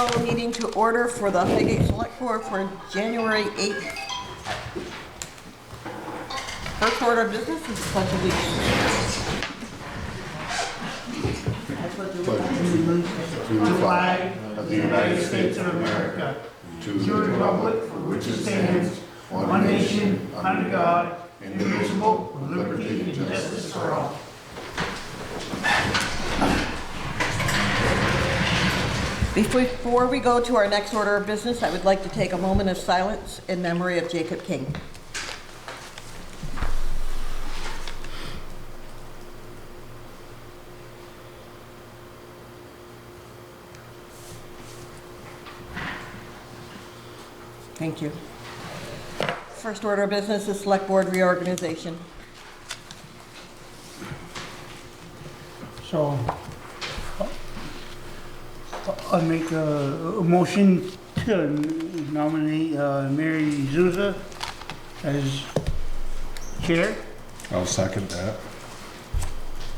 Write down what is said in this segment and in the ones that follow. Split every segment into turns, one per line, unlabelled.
call a meeting to order for the Highgate Selectboard for January 8th. First order of business is the pledge of allegiance.
To the flag of the United States of America, to the republic for which it stands, one nation, under God, indivisible, with liberty and justice for all.
Before we go to our next order of business, I would like to take a moment of silence in memory of Jacob King. Thank you. First order of business is Select Board reorganization.
So, I make a motion to nominate Mary Zouza as chair.
I'll second that.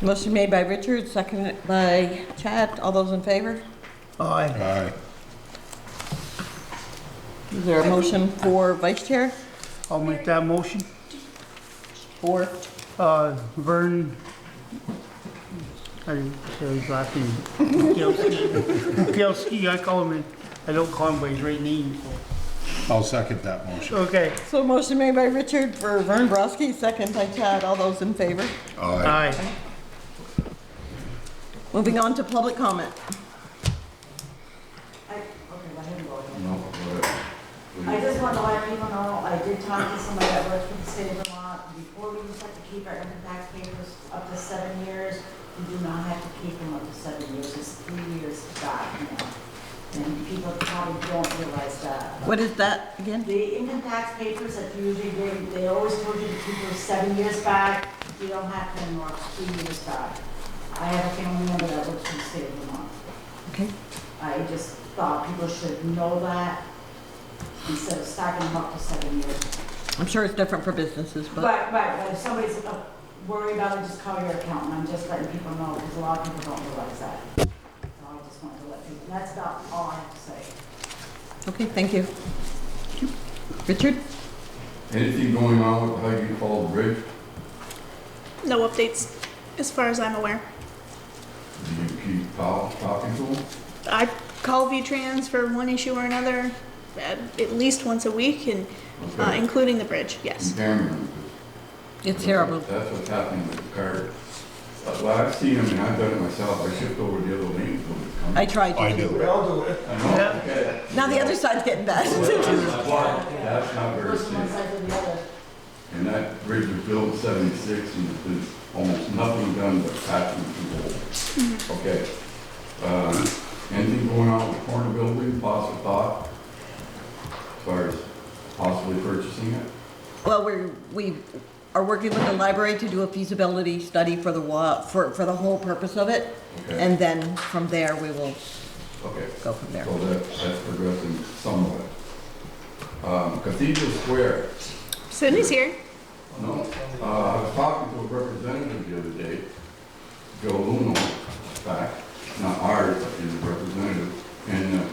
Motion made by Richard, seconded by Chad. All those in favor?
Aye.
Aye.
Is there a motion for vice chair?
I'll make that motion.
For
Vern, I didn't say his last name. Pielski, I call him, I don't call him by his right name.
I'll second that motion.
Okay.
So motion made by Richard for Vern Broski, second by Chad. All those in favor?
Aye.
Aye.
Moving on to public comment.
I just want to let people know, I did talk to somebody that works for the state of Vermont. Before we used to have to keep our income tax papers up to 7 years. We do not have to keep them up to 7 years. It's 3 years back now. And people probably don't realize that.
What is that again?
The income tax papers that usually they always told you to keep those 7 years back. You don't have to anymore, it's 3 years back. I have a family member that works for the state of Vermont.
Okay.
I just thought people should know that instead of stacking them up to 7 years.
I'm sure it's different for businesses, but
But if somebody's worried about it, just call your accountant. I'm just letting people know because a lot of people don't realize that. So I just wanted to let people, that's about all I have to say.
okay, thank you. Richard?
Anything going on with the Highgate Falls Bridge?
No updates, as far as I'm aware.
Do you keep talking to them?
I call V-Trans for one issue or another at least once a week, and
Okay.
including the bridge, yes.
Cameron?
It's terrible.
That's what's happening with the car. Well, I've seen them and I've done it myself. I shift over the other lane when it's coming.
I tried
I
to.
do.
I know, okay.
Now the other side's getting bad.
That's not very
First one
safe.
side to the other.
And that bridge was built in '76 and there's almost nothing done but patching the hole. Okay. Anything going on with the corner building, possible thought? As far as possibly purchasing it?
Well, we are working with the library to do a feasibility study for the for the whole purpose of it.
Okay.
And then from there, we will
Okay.
go from there.
So that's progressing somewhat. Cathedral Square.
Sydney's here.
No, I was talking to a representative the other day, Joe Luno, in fact, not ours, but he's a representative, and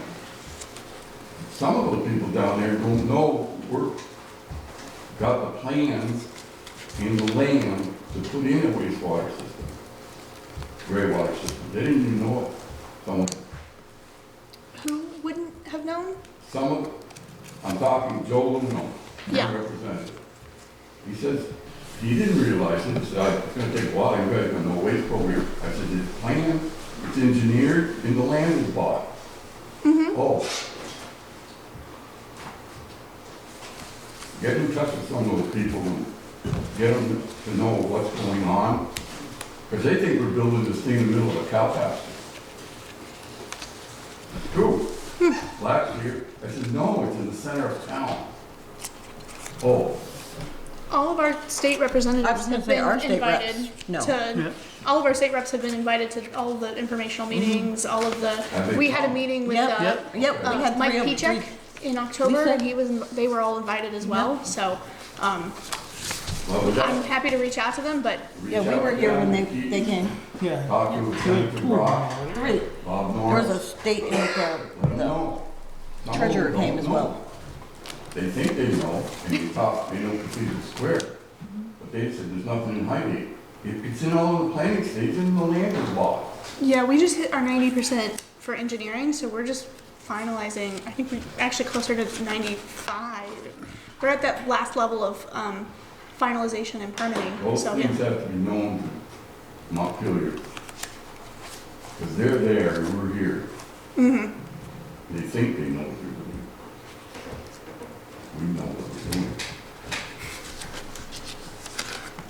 some of those people down there don't know we're got the plans in the land to put in a wastewater system, gray water system. They didn't even know it. Some of them.
Who wouldn't have known?
I'm talking Joe Luno,
Yeah.
representative. He says, he didn't realize it. He said, it's gonna take a while, you guys are gonna know waste program. I said, it's planned, it's engineered, and the land is bought. Oh. Get in touch with some of those people and get them to know what's going on. Because they think we're building this thing in the middle of a cow pasture. It's true. Last year, I said, no, it's in the center of town. Oh.
All of our state
I was
representatives
gonna
have
say our
been
state reps.
invited
No.
to, all of our state reps have been invited to all of the informational meetings, all of
Have
the,
they
we had a
come?
meeting with,
Yep, we had
Mike
three of
Pichek in October,
Lisa.
and they were all invited as well, so,
What was
I'm
that?
happy to reach out to them, but
Yeah, we were here when they came.
Yeah.
Talk to Senator Brock,
Really,
Bob
there was a
Norris.
state,
Let them know. Some
treasurer
of them
came
don't
as
know.
well.
They think they know, and they talk, they know Cathedral Square, but they said there's nothing in Highgate. It's in all the planning states and the land is bought.
yeah, we just hit our 90% for engineering, so we're just finalizing. I think we're actually closer to 95. We're at that last level of finalization and permitting.
Those
So
things
yeah.
have to be known to Montpelier. Because they're there, and we're here.
Mm-hmm.
They think they know what they're doing. We know what we're doing.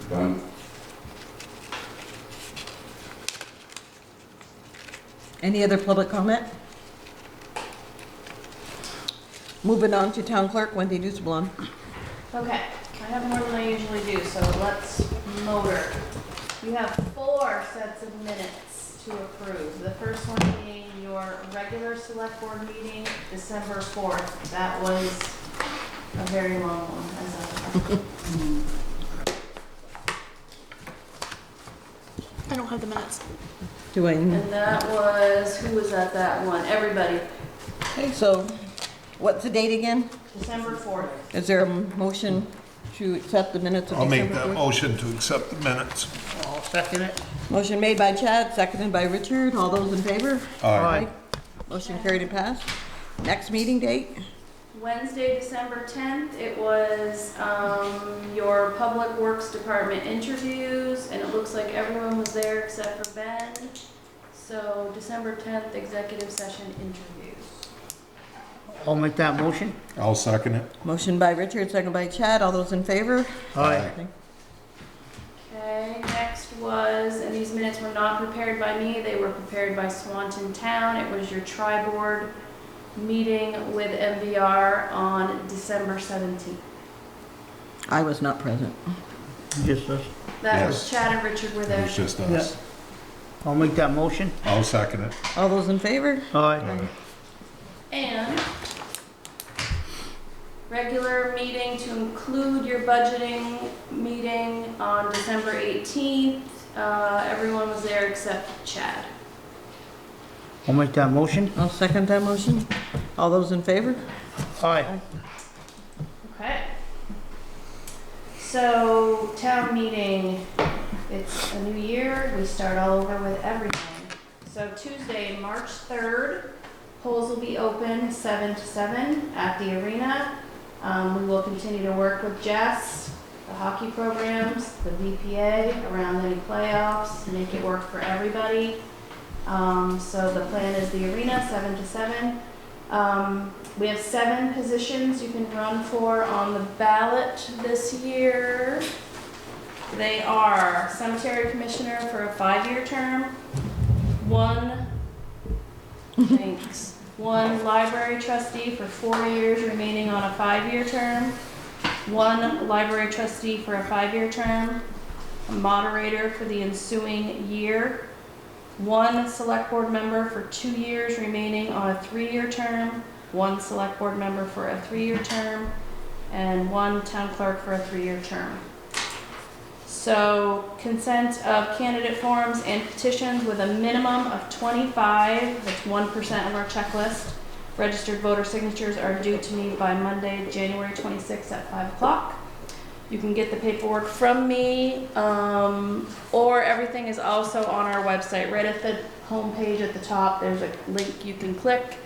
Done.
Any other public comment? Moving on to town clerk, Wendy Dusblon.
Okay, I have more than I usually do, so let's motor. You have 4 sets of minutes to approve. The first one being your regular select board meeting, December 4th. That was a very long one, as
I don't have the minutes.
Do I,
and that was, who was at that one? Everybody,
okay, so what's the date again?
December 4th.
Is there a motion to accept the minutes of
I'll make
December
that
4th?
motion to accept the minutes.
I'll second it.
Motion made by Chad, seconded by Richard. All those in favor?
Aye.
Motion carried and passed. Next meeting date?
Wednesday, December 10th, it was your Public Works Department interviews, and it looks like everyone was there except for Ben. So December 10th, executive session interviews.
I'll make that motion.
I'll second it.
Motion by Richard, seconded by Chad. All those in favor?
Aye.
Okay, next was, and these minutes were not prepared by me, they were prepared by Swanton Town. It was your tri-board meeting with MVR on December 17th.
I was not present.
Just us.
That was
Yes.
Chad and Richard were
It
there.
was just us.
I'll make that motion.
I'll second it.
All those in favor?
Aye.
And regular meeting to include your budgeting meeting on December 18th. Everyone was there except Chad.
I'll make that motion.
I'll second that motion. All those in favor?
Aye.
Okay. So, town meeting, it's a new year, we start all over with everything. So Tuesday, March 3rd, polls will be open 7 to 7 at the arena. We will continue to work with Jess, the hockey programs, the VPA, around any playoffs, make it work for everybody. So the plan is the arena, 7 to 7. We have 7 positions you can run for on the ballot this year. They are cemetery commissioner for a 5-year term, 1 library trustee for 4 years remaining on a 5-year term, 1 library trustee for a 5-year term, a moderator for the ensuing year, 1 select board member for 2 years remaining on a 3-year term, 1 select board member for a 3-year term, and 1 town clerk for a 3-year term. So consent of candidate forms and petitions with a minimum of 25, that's 1% of our checklist. Registered voter signatures are due to me by Monday, January 26th at 5 o'clock. You can get the paperwork from me, or everything is also on our website. Right at the home page at the top, there's a link you can click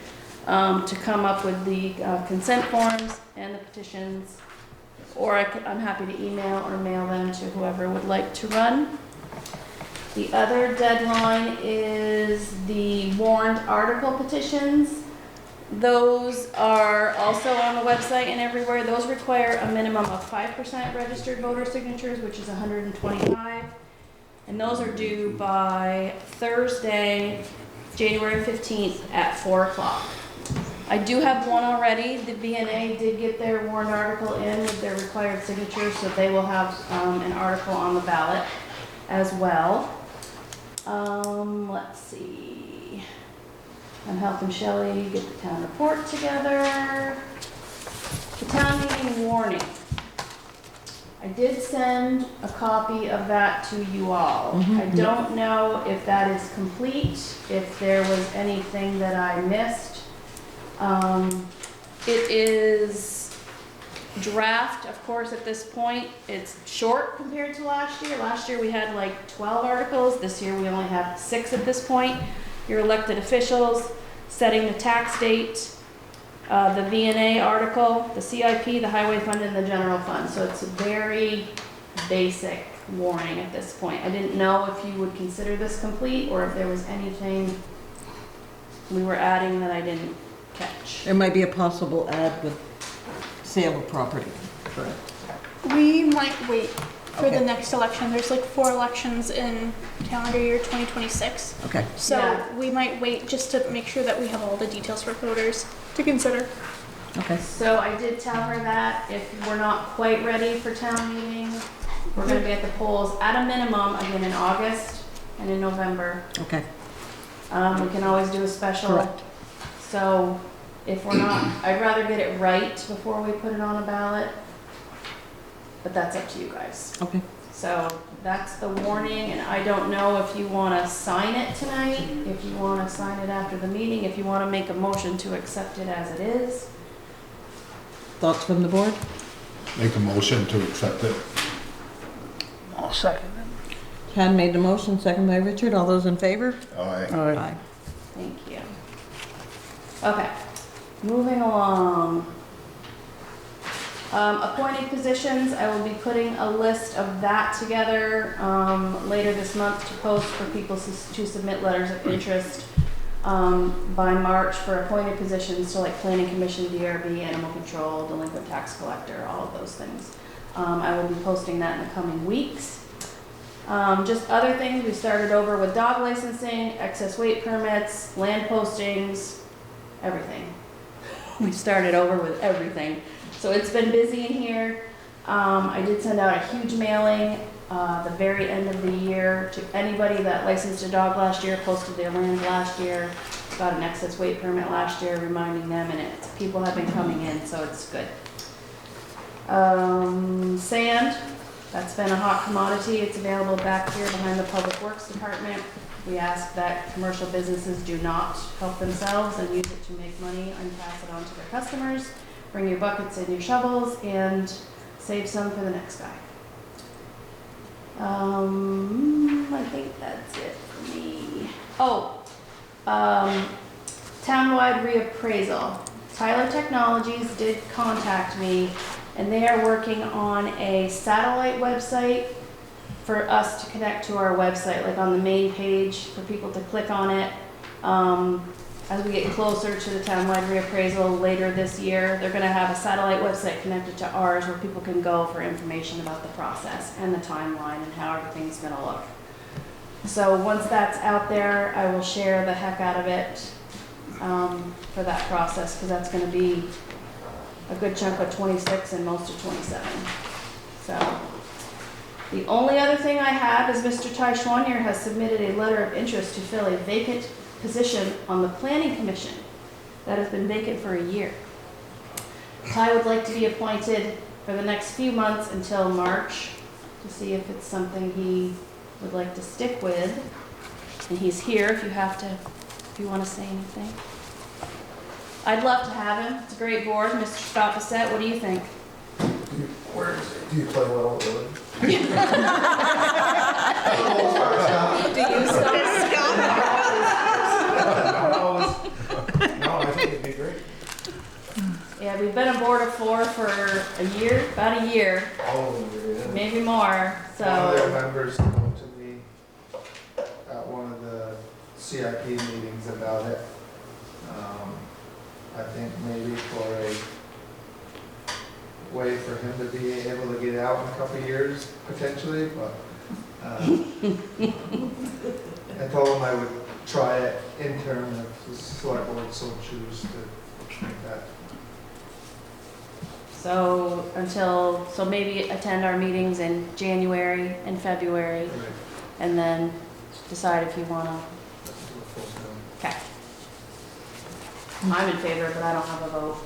to come up with the consent forms and the petitions. Or I'm happy to email or mail them to whoever would like to run. The other deadline is the warrant article petitions. Those are also on the website and everywhere. Those require a minimum of 5% registered voter signatures, which is 125. And those are due by Thursday, January 15th at 4 o'clock. I do have one already. The VNA did get their warrant article in with their required signatures, so they will have an article on the ballot as well. Let's see. I'm helping Shelley get the town report together. The town meeting warning. I I did send a copy of that to you all. I don't know if that is complete, if there was anything that I missed. It is draft, of course, at this point. It's short compared to last year. Last year we had like 12 articles. This year we only have 6 at this point. Your elected officials, setting the tax date, the V&A article, the CIP, the highway fund, and the general fund. So it's a very basic warning at this point. I didn't know if you would consider this complete or if there was anything we were adding that I didn't catch.
There might be a possible ad with sale of property.
We might wait for
Okay.
the next election. There's like 4 elections in calendar year 2026.
Okay.
So
Yeah.
we might wait just to make sure that we have all the details for voters to consider.
Okay.
So I did tell her that if we're not quite ready for town meeting, we're gonna be at the polls at a minimum again in August and in November.
Okay.
We can always do a special.
Correct.
So if we're not, I'd rather get it right before we put it on a ballot. But that's up to you guys.
Okay.
So that's the warning, and I don't know if you want to sign it tonight, if you want to sign it after the meeting, if you want to make a motion to accept it as it is.
Thoughts from the board?
Make a motion to accept it.
I'll second it.
Chad made the motion, second by Richard. All those in favor?
Aye.
Aye.
Thank you. Okay, moving along. Appointed positions, I will be putting a list of that together later this month to post for people to submit letters of interest by March for appointed positions, so like planning commission, DRB, animal control, delinquent tax collector, all of those things. I will be posting that in the coming weeks. Just other things, we started over with dog licensing, excess weight permits, land postings, everything. We started over with everything. So it's been busy in here. I did send out a huge mailing the very end of the year to anybody that licensed a dog last year, posted their land last year, got an excess weight permit last year, reminding them, and people have been coming in, so it's good. Sand, that's been a hot commodity. It's available back here behind the Public Works Department. We ask that commercial businesses do not help themselves and use it to make money and pass it on to their customers. Bring your buckets and your shovels and save some for the next guy. I think that's it for me. Oh, townwide reappraisal. Tyler Technologies did contact me, and they are working on a satellite website for us to connect to our website, like on the main page for people to click on it. As we get closer to the townwide reappraisal later this year, they're gonna have a satellite website connected to ours where people can go for information about the process and the timeline and how everything's gonna look. So once that's out there, I will share the heck out of it for that process, because that's gonna be a good chunk of 26 and most of 27. So the only other thing I have is Mr. Ty Schwanier has submitted a letter of interest to fill a vacant position on the Planning Commission that has been vacant for a year. Ty would like to be appointed for the next few months until March to see if it's something he would like to stick with. And he's here if you want to say anything. I'd love to have him. It's a great board. Mr. Scott Bissett, what do you think?
Where is it? Do you play well, Willie?
Do you, Scott?
No, I think it'd be great.
Yeah, we've been a board of 4 for a year, about a year,
All of them, yeah.
maybe more,
One of their
so.
members came to me at one of the CIP meetings about it. I think maybe for a way for him to be able to get out in a couple of years potentially, but I told him I would try it interim if the select board so choose to make that.
So maybe attend our meetings in January and February, and then decide if you wanna, okay. I'm in favor, but I don't have a vote.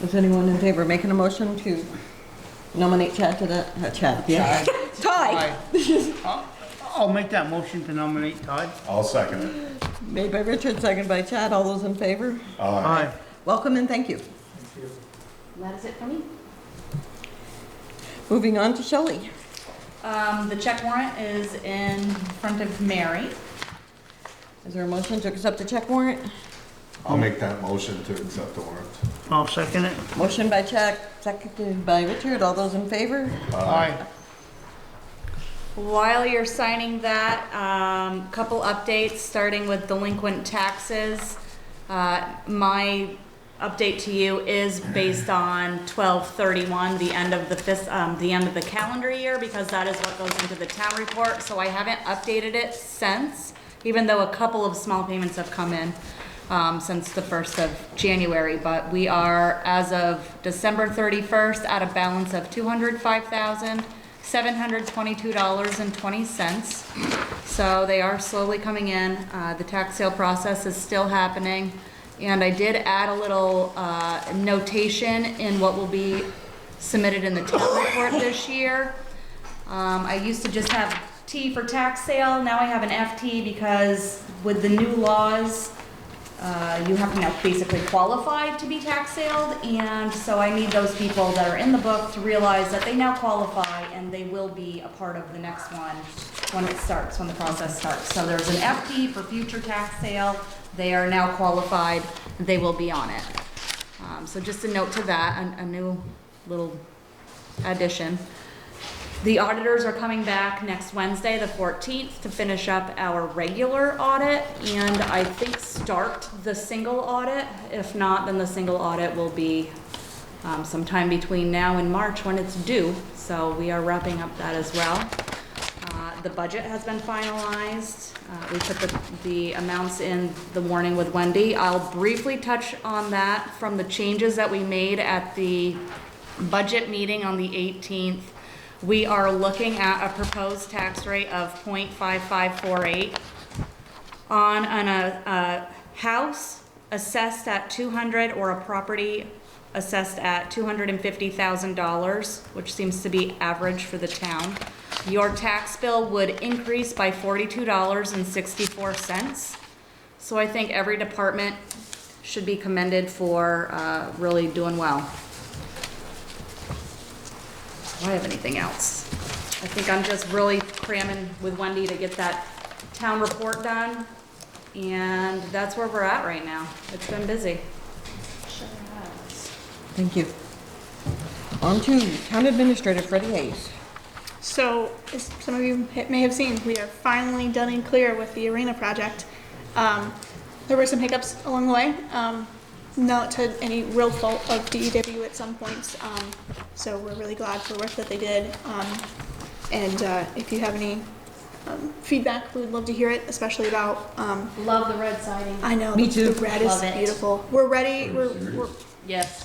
Is anyone in favor of making a motion to nominate Chad to that, Chad, yeah. Ty,
I'll make that motion to nominate Todd.
I'll second it.
made by Richard, seconded by Chad, all those in favor?
Aye.
Welcome and thank you.
And that is it for me.
Moving on to Shelley.
The check warrant is in front of Mary.
Is there a motion to accept the check warrant?
I'll make that motion to accept the warrant.
I'll second it.
Motion by Chad, seconded by Richard, all those in favor?
Aye.
While you're signing that, couple updates, starting with delinquent taxes. My update to you is based on 12/31, the end of the calendar year, because that is what goes into the town report. So I haven't updated it since, even though a couple of small payments have come in since the 1st of January. But we are, as of December 31st, at a balance of $205,722.20. So they are slowly coming in. The tax sale process is still happening. And I did add a little notation in what will be submitted in the town report this year. I used to just have T for tax sale. Now I have an FT because with the new laws, you have to now basically qualify to be tax saled. And so I need those people that are in the book to realize that they now qualify and they will be a part of the next one when it starts, when the process starts. So there's an FT for future tax sale. They are now qualified, they will be on it. So just a note to that, a new little addition. The auditors are coming back next Wednesday, the 14th, to finish up our regular audit and I think start the single audit. If not, then the single audit will be sometime between now and March when it's due. So we are wrapping up that as well. The budget has been finalized. We put the amounts in the warning with Wendy. I'll briefly touch on that from the changes that we made at the budget meeting on the 18th. We are looking at a proposed tax rate of 0.5548 on a house assessed at 200 or a property assessed at $250,000, which seems to be average for the town. Your tax bill would increase by $42.64. So I think every department should be commended for really doing well. Do I have anything else? I think I'm just really cramming with Wendy to get that town report done. And that's where we're at right now. It's been busy. Sure has.
Thank you. On to Town Administrator Freddie Hayes.
So, as some of you may have seen, we are finally done and clear with the arena project. There were some hiccups along the way, not to any real fault of DEW at some points. So we're really glad for the work that they did. And if you have any feedback, we would love to hear it, especially about.
Love the red siding.
I know.
Me too.
The red
Love
is
it.
beautiful. We're ready. We're
Yes.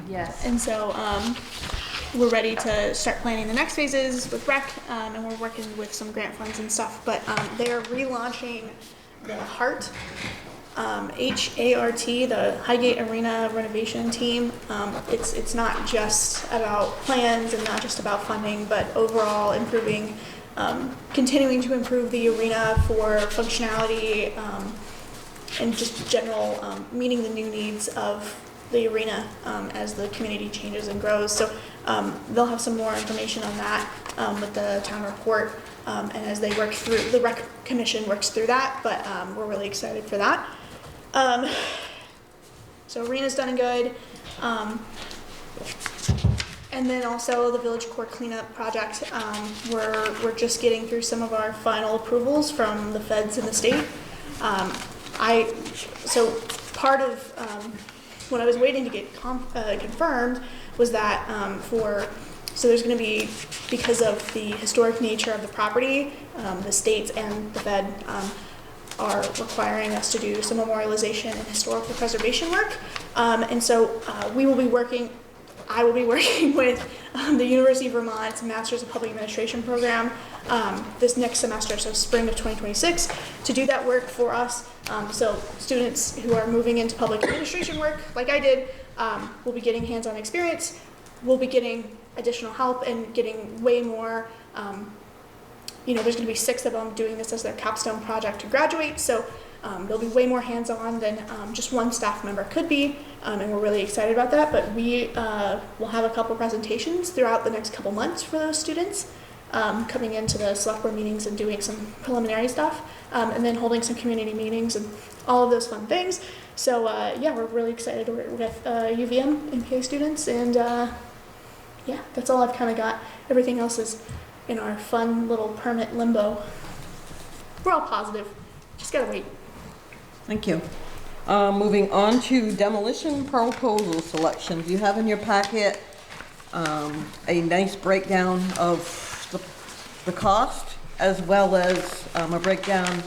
Yes.
And so we're ready to start planning the next phases with rec, and we're working with some grant funds and stuff. But they're relaunching the HART, H-A-R-T, the Highgate Arena Renovation Team. It's not just about plans and not just about funding, but overall improving, continuing to improve the arena for functionality and just general meeting the new needs of the arena as the community changes and grows. So they'll have some more information on that with the town report and as they work through, the rec commission works through that, but we're really excited for that. So arena's done and good. And then also the village core cleanup project. We're just getting through some of our final approvals from the feds and the state. So part of what I was waiting to get confirmed was that so there's going to be, because of the historic nature of the property, the states and the Fed are requiring us to do some memorialization and historical preservation work. And so I will be working with the University of Vermont's Masters of Public Administration program this next semester, so spring of 2026, to do that work for us. So students who are moving into public administration work, like I did, will be getting hands-on experience we'll be getting additional help and getting way more, there's gonna be 6 of them doing this as their capstone project to graduate, so they'll be way more hands-on than just one staff member could be, and we're really excited about that. But we will have a couple presentations throughout the next couple months for those students, coming into the select board meetings and doing some preliminary stuff, and then holding some community meetings and all of those fun things. So we're really excited to work with UVM and PA students, and that's all I've kind of got. Everything else is in our fun little permit limbo. We're all positive, just gotta wait.
Thank you. Moving on to demolition proposal selections. You have in your packet a nice breakdown of the cost, as well as a breakdown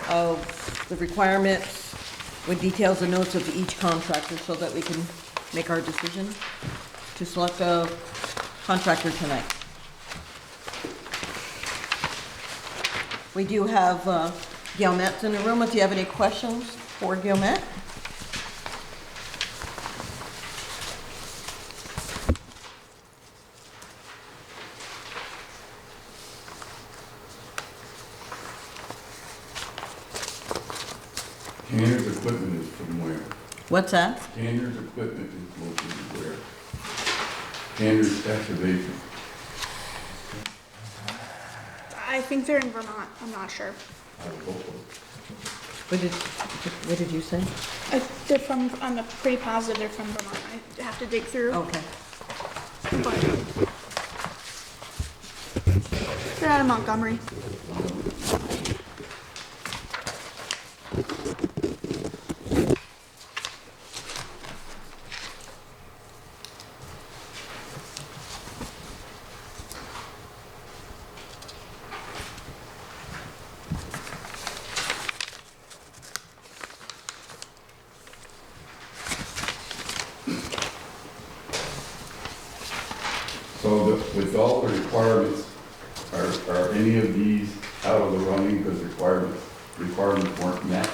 of the requirements with details and notes of each contractor, so that we can make our decision to select a contractor tonight. We do have Gail Metz in the room. If you have any questions for Gail Metz.
Tanner's equipment is from where?
What's that?
Tanner's equipment is located where? Tanner's excavation.
I think they're in Vermont, I'm not sure.
What did you say?
I'm pretty positive they're from Vermont. I have to dig through.
Okay.
But they're out of Montgomery.
So with all the requirements, are any of these out of the running because requirements weren't met?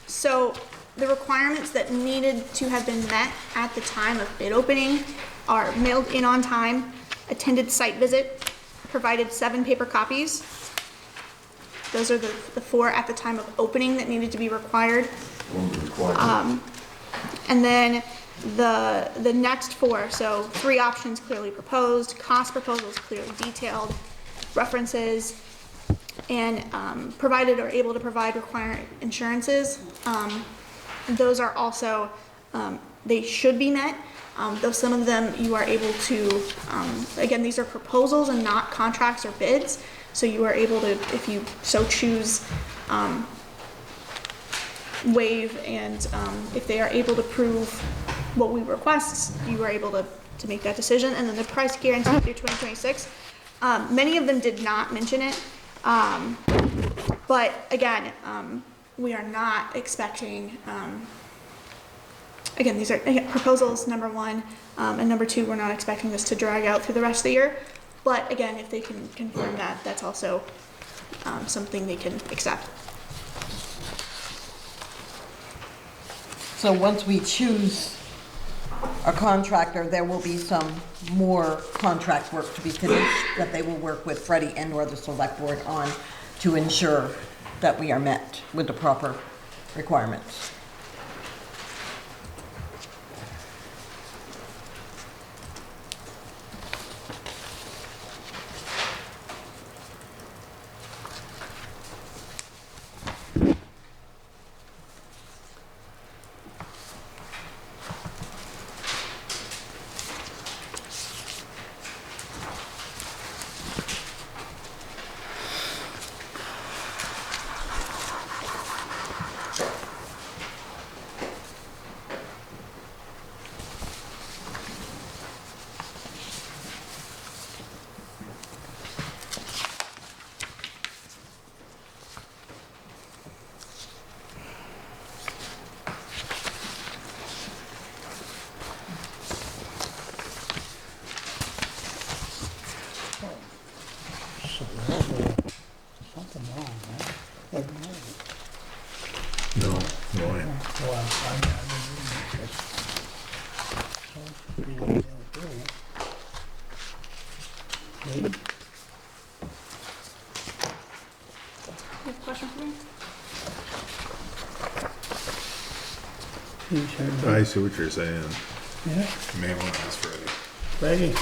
So the requirements that needed to have been met at the time of bid opening are mailed in on time, attended site visit, provided 7 paper copies. Those are the 4 at the time of opening that needed to be required. And then the next 4, so 3 options clearly proposed, cost proposals clearly detailed, references, and provided or able to provide required insurances. Those are also, they should be met, though some of them you are able to, again, these are proposals and not contracts or bids, so you are able to, if you so choose, waive, and if they are able to prove what we request, you are able to make that decision. And then the price guarantee through 2026, many of them did not mention it, but again, we are not expecting, again, these are proposals, number 1, and number 2, we're not expecting this to drag out through the rest of the year, but again, if they can confirm that, that's also something they can accept.
So once we choose a contractor, there will be some more contract work to be finished that they will work with Freddie and or the select board on to ensure that we are met with the proper requirements.
I see what you're saying.
Yeah,
You may want to ask Freddie.
Freddie.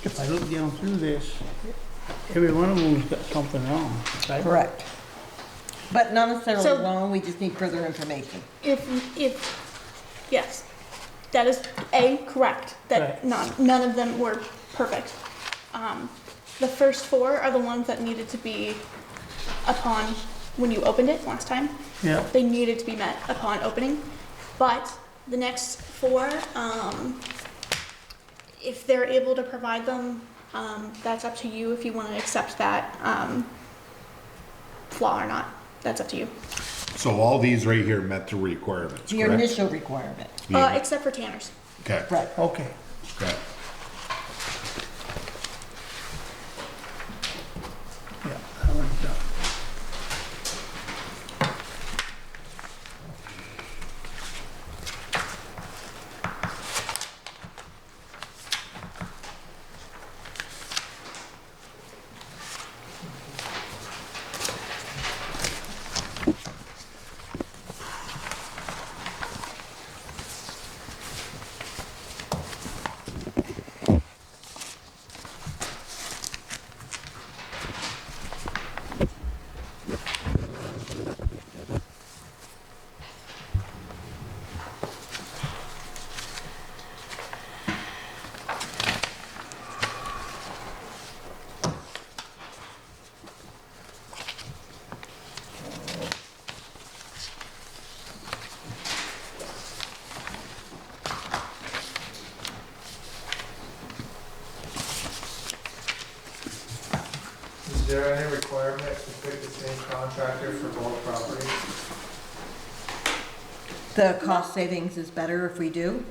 If I look down through this, every one of them's got something wrong, right?
Correct. But not necessarily
So-
wrong, we just need further information.
Yes, that is correct, that
Right.
none of them were perfect. The first four are the ones that needed to be upon, when you opened it last time,
Yeah,
they needed to be met upon opening. But the next four, if they're able to provide them, that's up to you if you want to accept that flaw or not. That's up to you.
So all these right here met the requirements,
Your
correct?
initial requirement.
Yeah.
Except for Tanner's.
Okay,
Right.
okay.
okay.
Yeah, that one's done.
Is there any requirement to pick the same contractor for both properties?
The cost savings is better if we do.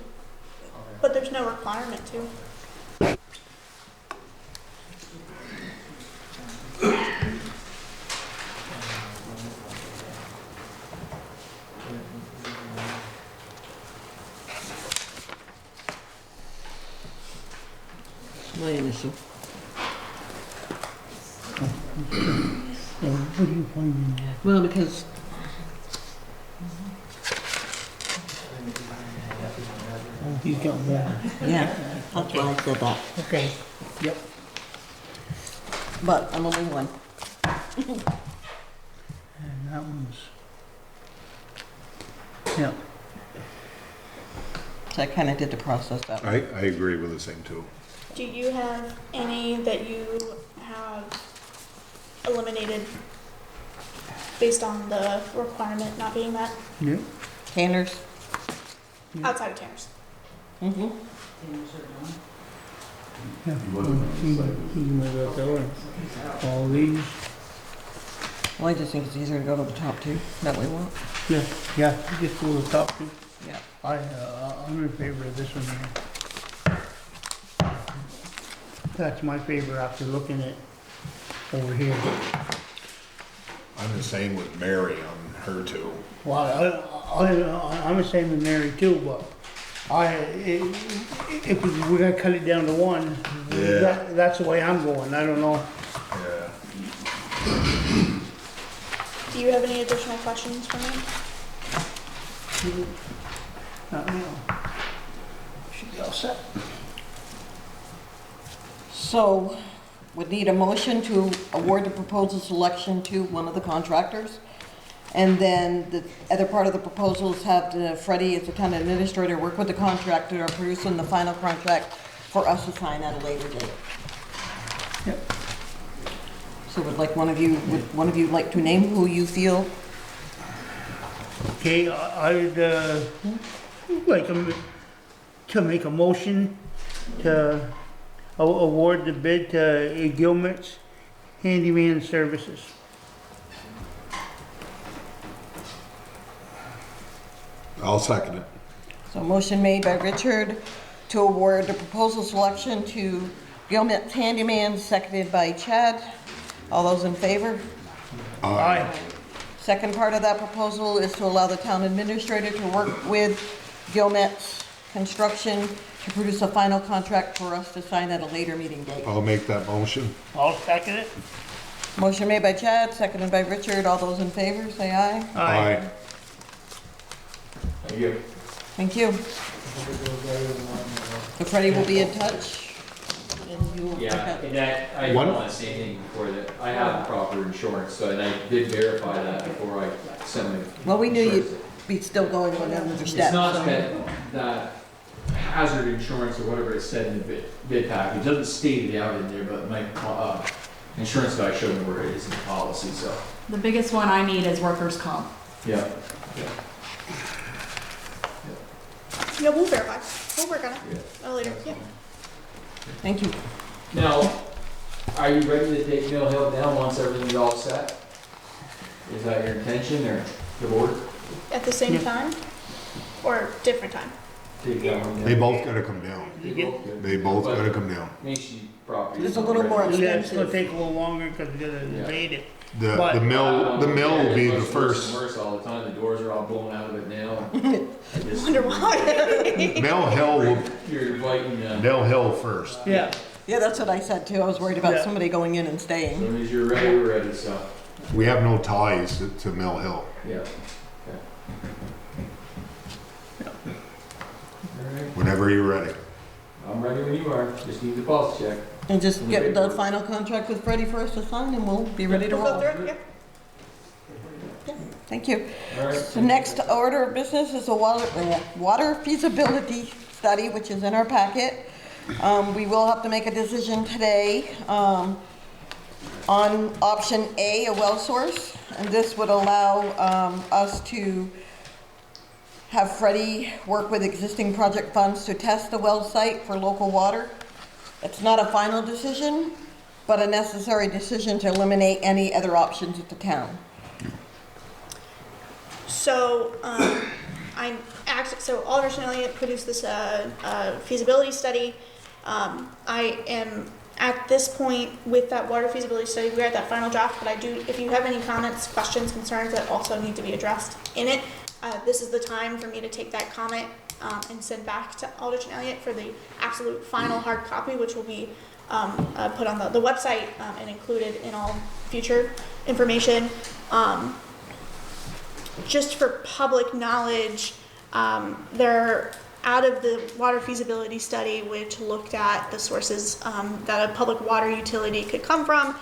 But there's no requirement to.
My initial.
Yeah, what do you find in there?
Well, because
Oh, he's got one.
yeah, that's why I said that.
Okay, yep.
But I'm only one.
And that one's, yeah.
So I kind of did the process that way.
I agree with the same too.
Do you have any that you have eliminated based on the requirement not being met
Yep.
Tanner's.
outside of Tanner's?
Mm-hmm.
Yeah.
You would've been on the site.
You might have that one. All these,
Well, I just think it's easier to go to the top two. That way we won't.
yeah, yeah, you just go to the top two.
Yeah.
I'm in favor of this one here. That's my favor after looking at over here.
I'm the same with Mary on her too.
Well, I'm the same with Mary too, but if we're gonna cut it down to one,
Yeah.
that's the way I'm going, I don't know.
Yeah.
Do you have any additional questions for me?
Not now. Should be all set.
So, would need a motion to award the proposal selection to one of the contractors. And then the other part of the proposal is have Freddie, as the town administrator, work with the contractor on producing the final contract for us to sign at a later date.
Yep.
So would one of you like to name who you feel?
Okay, I would, like to make a motion to award the bid to Gilmet's Handyman Services.
I'll second it.
So motion made by Richard to award the proposal selection to Gilmet Handyman, seconded by Chad. All those in favor?
Aye.
Second part of that proposal is to allow the town administrator to work with Gilmet Construction to produce a final contract for us to sign at a later meeting date.
I'll make that motion.
I'll second it.
Motion made by Chad, seconded by Richard. All those in favor, say aye.
Aye.
Thank you.
Thank you. So Freddie will be in touch. And you will pick
Yeah,
up.
and that, I
One-
don't want to say anything before that, I have proper insurance, so, and I did verify that before I sent my.
Well, we knew
insurance.
you'd be still going on under
It's
steps.
not
so-
that hazard insurance or whatever it said in the bid package, it doesn't state it out in there, but my, insurance guy showed me where it is in the policy, so,
The biggest one I need is workers' comp.
yeah.
Yeah, we'll verify. We'll work on it.
Yeah.
Later, yeah.
Thank you.
Now, are you ready to take Mill Hill down once everything's all set? Is that your intention, or the board?
At the same time? Or different time?
Take that one down?
They both gotta come down. They both gotta come down.
Macy property.
It's a little more
Yeah, it's gonna
expensive.
take a little longer because we gotta debate it.
The mill will be the
It's worse
first.
and worse all the time, the doors are all blown out of it now. I just-
Wonder why?
You're inviting,
Mill Hill first.
Yeah.
Yeah, that's what I said too. I was worried about
Yeah.
somebody going in and
as
staying.
soon as you're ready, we're ready, so,
We have no ties to Mill Hill.
yeah. Alright,
Whenever you're ready.
I'm ready when you are, just need the pulse check.
And just get the final contract with Freddie first to sign and we'll be ready to
We'll go
roll.
through it, yeah.
Thank you.
Alright.
The next order of business is the water feasibility study, which is in our packet. We will have to make a decision today on option A, a well source. And this would allow us to have Freddie work with existing project funds to test the well site for local water. It's not a final decision, but a necessary decision to eliminate any other options at the town.
So, so Aldrich and Elliott produced this feasibility study. I am at this point with that water feasibility study, we're at that final draft, but if you have any comments, questions, concerns that also need to be addressed in it, this is the time for me to take that comment and send back to Aldrich and Elliott for the absolute final hard copy, which will be put on the website and included in all future information. Just for public knowledge, they're out of the water feasibility study, which looked at the sources that a public water utility could come from.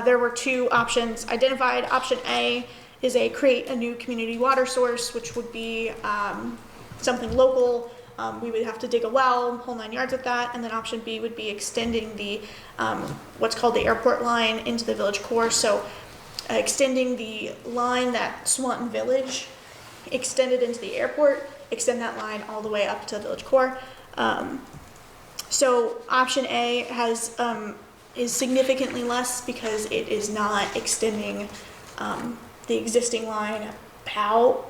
There were two options identified. Option A is create a new community water source, which would be something local. We would have to dig a well, whole 9 yards with that. And then option B would be extending the what's called the airport line into the village core. So extending the line that Swanton Village extended into the airport, extend that line all the way up to the village core. So option A is significantly less because it is not extending the existing line out.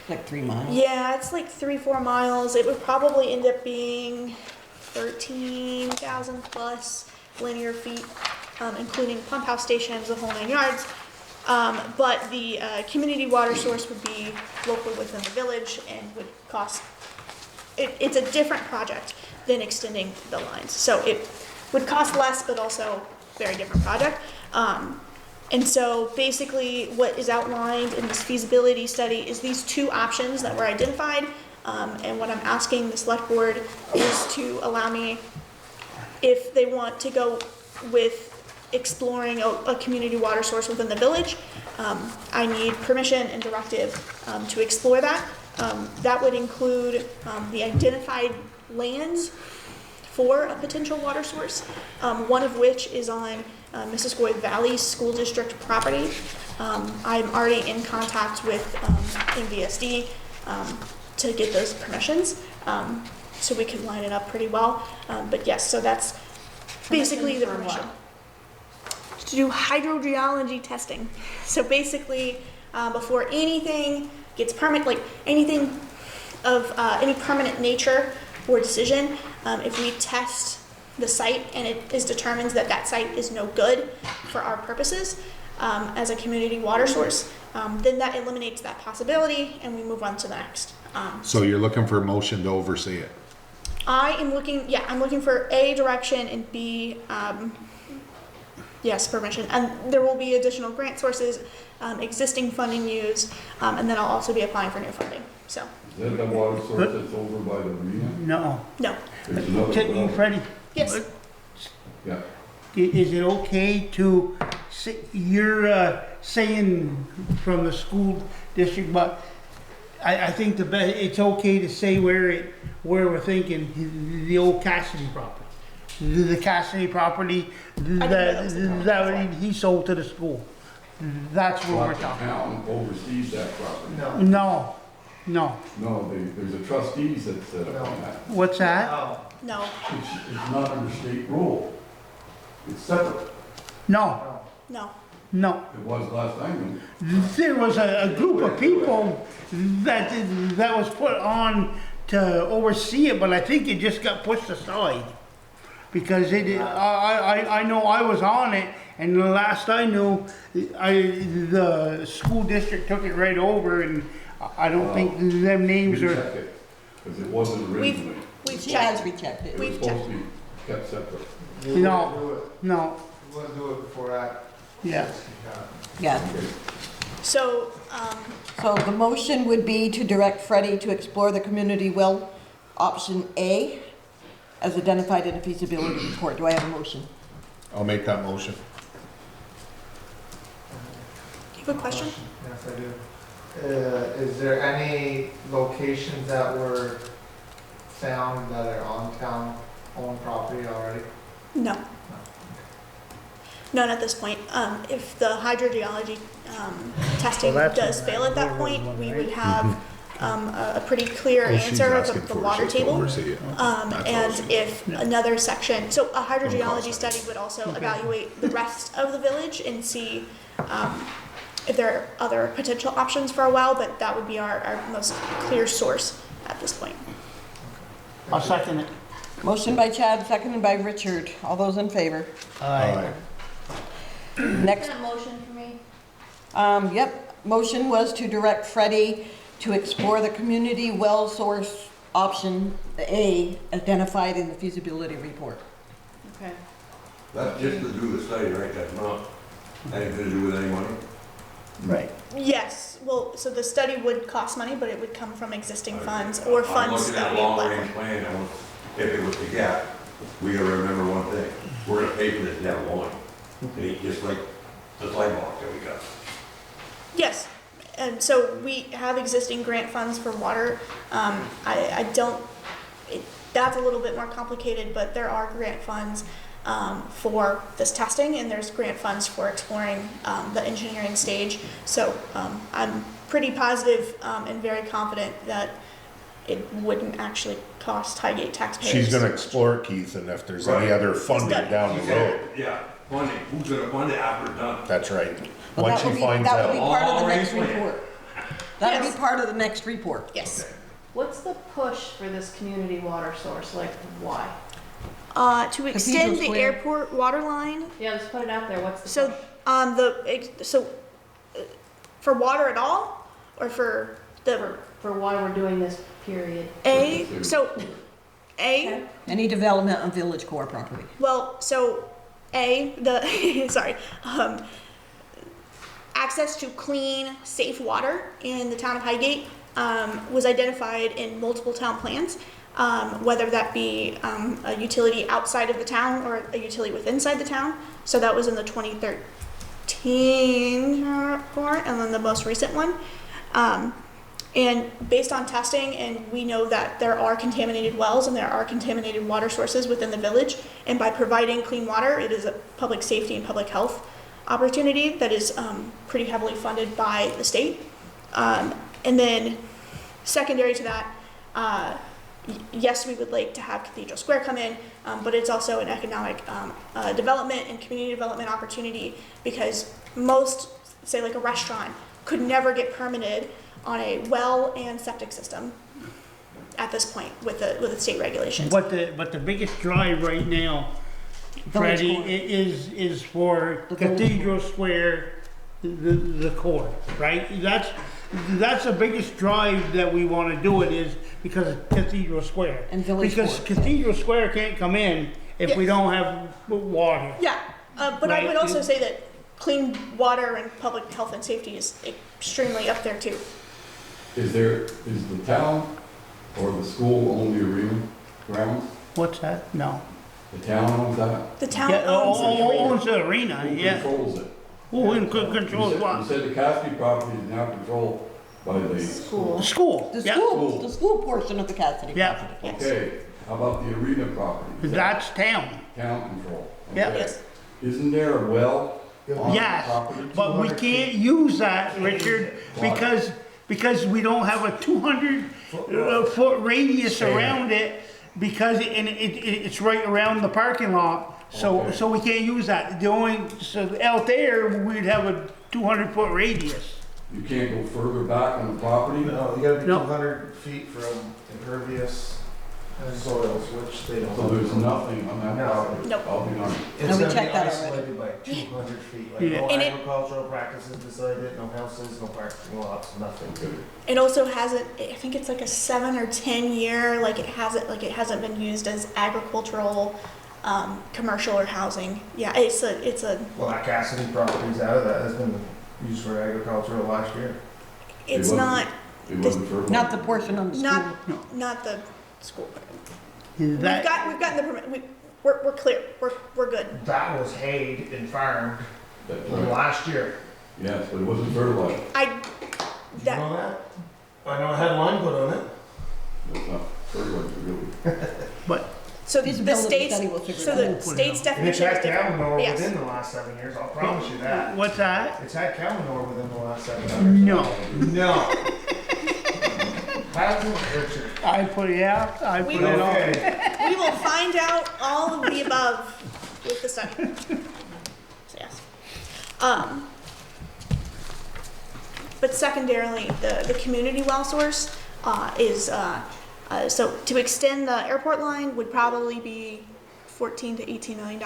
Like 3 miles.
Yeah, it's like 3-4 miles. It would probably end up being 13,000 plus linear feet, including pump house stations, the whole 9 yards. But the community water source would be local within the village and would cost, it's a different project than extending the lines. So it would cost less, but also very different project. And so basically what is outlined in this feasibility study is these two options that were identified. And what I'm asking the select board is to allow me, if they want to go with exploring a community water source within the village, I need permission and directive to explore that. That would include the identified lands for a potential water source, one of which is on Missisquoi Valley School District property. I'm already in contact with MVSD to get those permissions, so we can line it up pretty well. But yes, so that's basically the permission. To do hydrogeology testing. So basically, before anything gets permit, like anything of any permanent nature or decision, if we test the site and it is determined that that site is no good for our purposes as a community water source, then that eliminates that possibility and we move on to the next.
So you're looking for a motion to oversee it?
I'm looking for A, direction, and B, Yes, permission. And there will be additional grant sources, existing funding used, and then I'll also be applying for new funding. So,
Is that the water source that's over by the arena?
No.
no.
There's another
Tell you,
well.
Freddie,
Yes.
Yeah.
is it okay to, you're saying from the school district, but I think it's okay to say where we're thinking, the old Cassidy property. The Cassidy property that he sold to the school. That's what we're
But the
talking about.
town oversees that property.
No.
No.
No, there's a trustees that set up on that.
What's that?
No.
No.
It's not under state rule. It's separate.
No.
No.
No.
It was last I knew.
There was a group of people that was put on to oversee it, but I think it just got pushed aside. Because I know I was on it, and the last I knew, the school district took it right over, and I don't think them names
We
are.
checked it, because it wasn't originally.
We've
Chad's
checked.
rejected.
It was
We've
supposed to be kept separate.
We
No.
wouldn't do it.
No,
We wouldn't do it before that.
yeah.
Yeah.
Okay.
So,
So the motion would be to direct Freddie to explore the community well option A as identified in the feasibility report. Do I have a motion?
I'll make that motion.
you have a question?
Yes, I do. Is there any locations that were found that are on town-owned property already?
No. None at this point. If the hydrogeology testing
Well, that's
does
a-
fail at that point, we would have a pretty clear
Well, she's
answer
asking
of the
for
water
us to
table.
oversee it. That's all
And
she-
if another section, so a hydrogeology
cost.
study would also evaluate the rest of the village and see if there are other potential options for a well, but that would be our most clear source at this point.
I'll second it.
Motion by Chad, seconded by Richard. All those in favor?
Aye.
Next,
That motion for me?
yep, motion was to direct Freddie to explore the community well source option A identified in the feasibility report.
Okay.
That's just to do the study, right? That's not anything to do with any money?
Right.
Yes, well, so the study would cost money, but it would come from existing funds or funds
I'm looking
that
at
we apply
long-range
for.
plan, and if it was to gap, we gotta remember one thing, we're gonna pay for this down the line. And it's just like the sidewalk that we got.
Yes, and so we have existing grant funds for water. I don't, that's a little bit more complicated, but there are grant funds for this testing, and there's grant funds for exploring the engineering stage. So I'm pretty positive and very confident that it wouldn't actually cost Highgate taxpayers.
She's gonna explore it, Keith, and if there's any
Right.
other funding down the road,
Yeah, funding, who's gonna fund it after it's done?
that's right.
Well,
Once
that would
she
be-
finds
That would be
out,
part of the next
Long-range plan.
report. That would
Yes.
be part of the next report.
Yes.
What's the push for this community water source? Like, why?
To extend the
Square.
airport water line.
Yeah, let's put it out there. What's the
So,
push?
for water at all, or for the
For why we're doing this period? Okay.
Any development on village core property.
Access to clean, safe water in the town of Highgate was identified in multiple town plans, whether that be a utility outside of the town or a utility within inside the town. So that was in the 2013 report, and then the most recent one. And based on testing, and we know that there are contaminated wells and there are contaminated water sources within the village, and by providing clean water, it is a public safety and public health opportunity that is pretty heavily funded by the state. And then secondary to that, yes, we would like to have Cathedral Square come in, but it's also an economic development and community development opportunity, because most, say like a restaurant, could never get permitted on a well and septic system at this point with the state regulations.
But the biggest drive right now, Freddie,
core.
is for
The village
Cathedral Square, the core, right? That's the biggest drive that we want to do it is because of Cathedral Square.
And village
Because
core.
Cathedral Square can't come in if we
Yes.
don't have water.
Yeah, But I would
Right.
also say that clean water and public health and safety is extremely up there too.
Is the town or the school own the arena grounds?
What's that? No.
The town owns that?
The town
Yeah,
owns the arena.
owns the arena,
Who
yeah.
controls it?
Who in control
You
what?
said the Cassidy property is now controlled by the
School.
The school.
The
yeah.
school portion of the Cassidy
Yeah.
property.
Yes.
Okay, how about the arena property? Is that
That's town.
town control?
Yeah.
Okay.
Yes.
Isn't there a well on the
Yes,
property?
but we can't use that, Richard, because we don't have a 200 foot radius around it, because it's right around the parking lot. So,
Okay.
so we can't use that. The only, so out there, we'd have a 200 foot radius.
You can't go further back on the property?
No, you gotta be
No.
200 feet from impervious soils, which they don't.
So there's nothing on that
No.
property?
Nope.
I'll be honest.
It's
And we
gonna be
checked that already.
isolated by 200 feet, like
Yeah.
no
And it-
agricultural practices beside it, no houses, no parking lots, nothing.
Okay.
It also hasn't, I think it's like a 7 or 10 year, like it hasn't been used as agricultural, commercial or housing. Yeah, it's a,
Well, that Cassidy property's out of that, has been used for agricultural last year.
it's
wasn't-
not,
It wasn't for.
Not the portion of the school.
not the school.
Is
We've
that,
gotten the permit, we're clear, we're good.
That was hayed and farmed
That's right.
last year.
Yes, but it wasn't fertilizer.
Did you know that? I know it had lime put on it.
That's not fertilizer, really.
but,
So the
Feasibility
state's,
study will figure
so
it
the
out.
state's
And it's
definition is
had
different.
Calmanor
Yes.
within the last 7 years, I'll promise you that.
what's that?
It's had Calmanor within the last 7 years.
No.
No. Hasn't Richard?
I put it out, I
We
put it on.
Okay.
We will find out all of the above with the study. So yes. But secondarily, the community well source is, so to extend the airport line would probably be $14 to $18 million.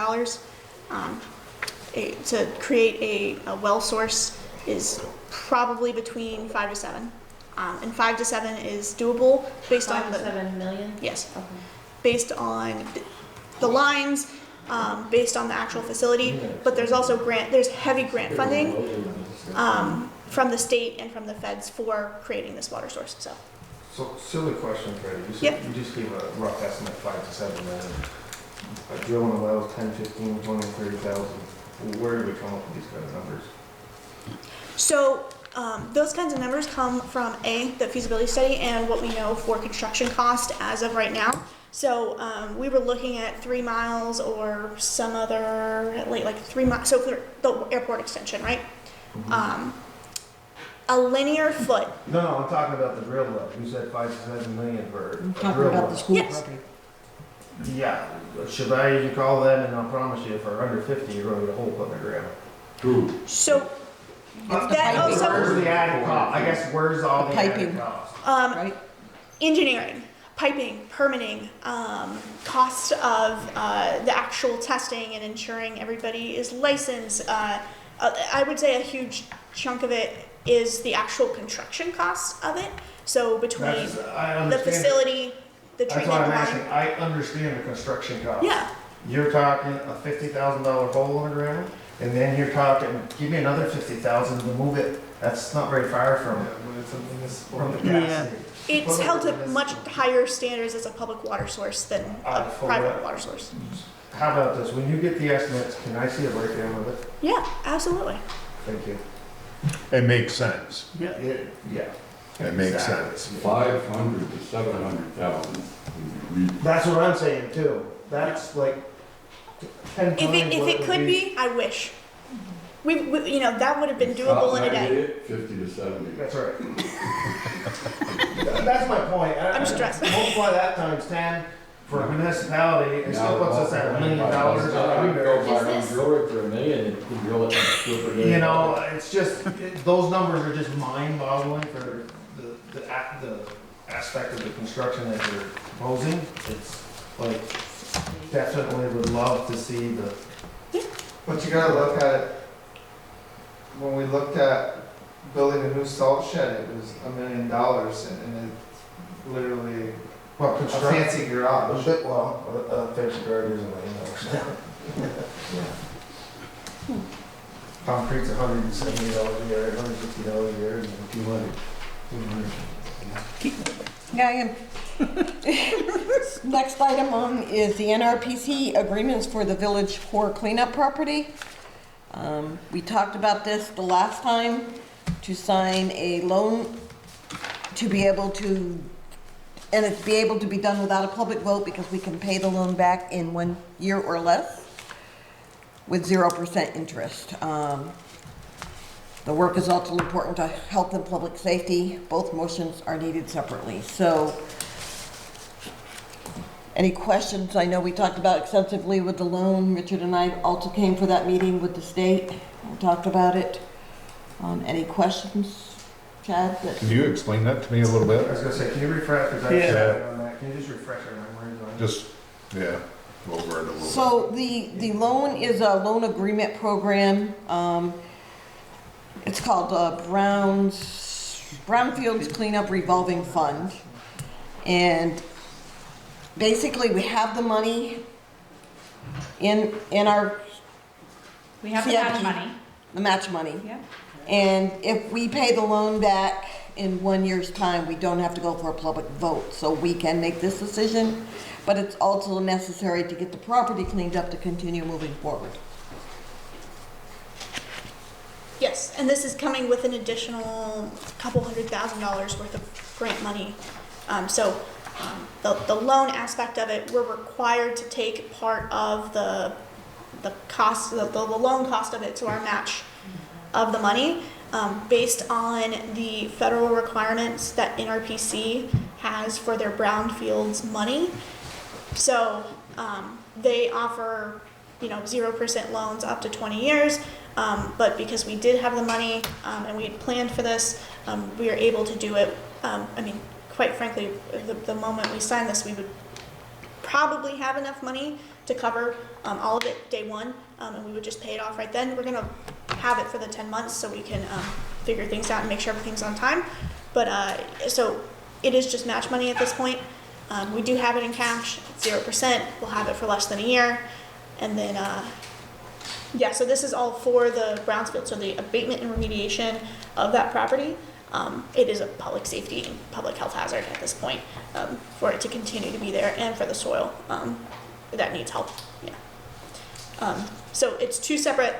To create a well source is probably between 5 to 7. And 5 to 7 is doable based on
5 to
the,
7 million?
yes,
Okay.
based on the lines, based on the actual facility, but there's also there's heavy grant funding from the state and from the feds for creating this water source, so.
So, silly question, Freddie. You said,
Yep.
you just gave a rough estimate, 5 to 7 million. A drilling a well is 10, 15, 20, 30,000. Where do we come up with these kind of numbers?
So, those kinds of numbers come from the feasibility study and what we know for construction cost as of right now. So, we were looking at 3 miles or some other, like 3 miles, so for the airport extension, right? A linear foot,
No, no, I'm talking about the drill well. You said 5 to 7 million for
I'm
a
talking
drill
about
well.
the school
Yes.
property.
Yeah, should I even call them, and I'll promise you, if we're under 50, you're gonna get a hole put in the ground.
True.
so that
piping.
Where's
also,
the added cost? I guess, where's all the
Piping.
added cost?
Right?
engineering, piping, permitting, cost of the actual testing and ensuring everybody is licensed. I would say a huge chunk of it is the actual construction cost of it. So between
I
the
understand.
facility, the
That's
treatment
why I'm
line.
asking. I understand the construction cost.
Yeah,
You're talking a $50,000 hole in the ground, and then you're talking, give me another 50,000 to move it. That's not very far from the
Yeah.
gas.
it's held to much higher standards as a public water source than a
For
private
what?
water source.
How about this? When you get the estimates, can I see a breakdown of it?
Yeah, absolutely.
Thank you.
It makes sense.
Yeah.
Yeah.
It makes
Exactly.
sense.
500 to 700,000.
That's what I'm saying too. That's like 10 times
If
what
it
would
could be, I wish. We that would have been doable in a day.
50 to 70.
That's right. That's my point.
I'm stressed.
Multiply that times 10 for a municipality, it still
Now,
puts us at $1 million
I'd
under.
go buy one drill rig for $1 million and you drill it and do it for $1 million.
You know, it's just, those numbers are just mind-boggling for the aspect of the construction that you're proposing. It's like, definitely would love to see the.
But you gotta look at it, when we looked at building a new salt shed, it was $1 million and it's literally
Well,
a
construction.
fancy garage.
Well, fancy garden isn't $1 million. Concrete's $170 a yard, $160 a yard, and 200.
Yeah, I am. Next item on is the NRPC agreements for the village core cleanup property. We talked about this the last time, to sign a loan to be able to, and it's be able to be done without a public vote because we can pay the loan back in 1 year or less with 0% interest. The work is also important to health and public safety. Both motions are needed separately. So, any questions? I know we talked about extensively with the loan. Richard and I also came for that meeting with the state. We talked about it. Any questions, Chad?
Can you explain that to me a little
I
bit?
was gonna say, can you refresh, because I
Yeah.
on that, can you just refresh our memories on it?
Just, yeah, go over it a little bit.
So the loan is a loan agreement program. It's called Brownfields Cleanup Revolving Fund. And basically, we have the money in our
We have the
CIP,
match money.
the match money.
Yeah.
And if we pay the loan back in 1 year's time, we don't have to go for a public vote. So we can make this decision, but it's also necessary to get the property cleaned up to continue moving forward.
Yes, and this is coming with an additional couple $100,000 worth of grant money. The loan aspect of it, we're required to take part of the cost, the loan cost of it, so our match of the money, based on the federal requirements that NRPC has for their brownfields money. So they offer, 0% loans up to 20 years. But because we did have the money and we had planned for this, we were able to do it. Quite frankly, the moment we signed this, we would probably have enough money to cover all of it day one, and we would just pay it off right then. We're going to have it for the 10 months so we can figure things out and make sure everything's on time. But so it is just match money at this point. We do have it in cash, 0%. We'll have it for less than a year. And then yeah, so this is all for the Brownsfield, so the abatement and remediation of that property. It is a public safety and public health hazard at this point, for it to continue to be there, and for the soil that needs help. Yeah. So it's two separate.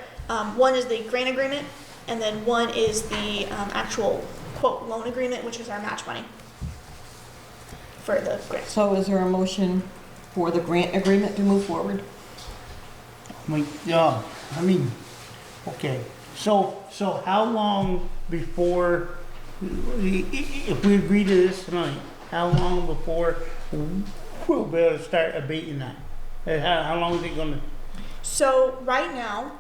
One is the grant agreement, and then one is the actual quote loan agreement, which is our match money for the grant.
So is there a motion for the grant agreement to move forward?
Okay, so how long before, if we agree to this tonight, how long before we'll be able to start abating that? How long is it gonna?
So right now,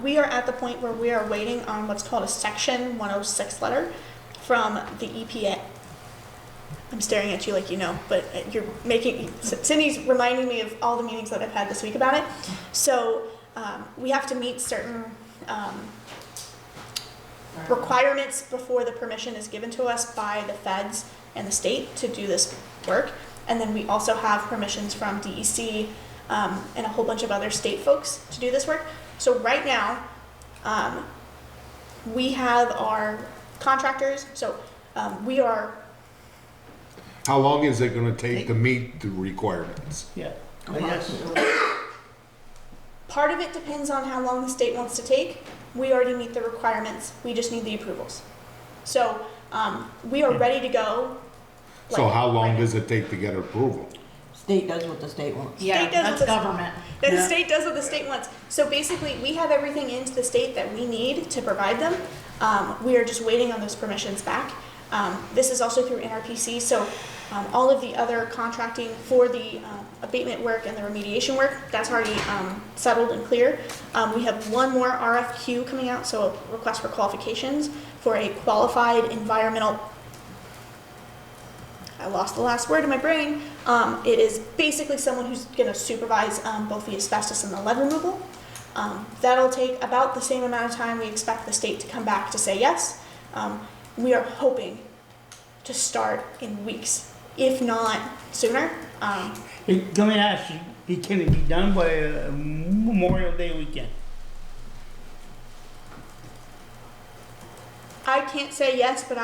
we are at the point where we are waiting on what's called a Section 106 letter from the EPA. I'm staring at you like you know, but you're making, Cindy's reminding me of all the meetings that I've had this week about it. So we have to meet certain requirements before the permission is given to us by the feds and the state to do this work. And then we also have permissions from DEC and a whole bunch of other state folks to do this work. So right now, we have our contractors, so we are.
How long is it gonna take to meet the requirements?
Yeah, I guess.
Part of it depends on how long the state wants to take. We already meet the requirements, we just need the approvals. So we are ready to go.
So how long does it take to get approval?
State does what the state wants.
Yeah,
State does
that's
what the-
government.
The state does what the state wants. So basically, we have everything into the state that we need to provide them. We are just waiting on those permissions back. This is also through NRPC, so all of the other contracting for the abatement work and the remediation work, that's already settled and clear. We have one more RFQ coming out, so a request for qualifications for a qualified environmental. I lost the last word in my brain. It is basically someone who's going to supervise both the asbestos and the lead removal. That'll take about the same amount of time. We expect the state to come back to say yes. We are hoping to start in weeks, if not sooner.
Let me ask you, can it be done by Memorial Day weekend?
I can't say yes, but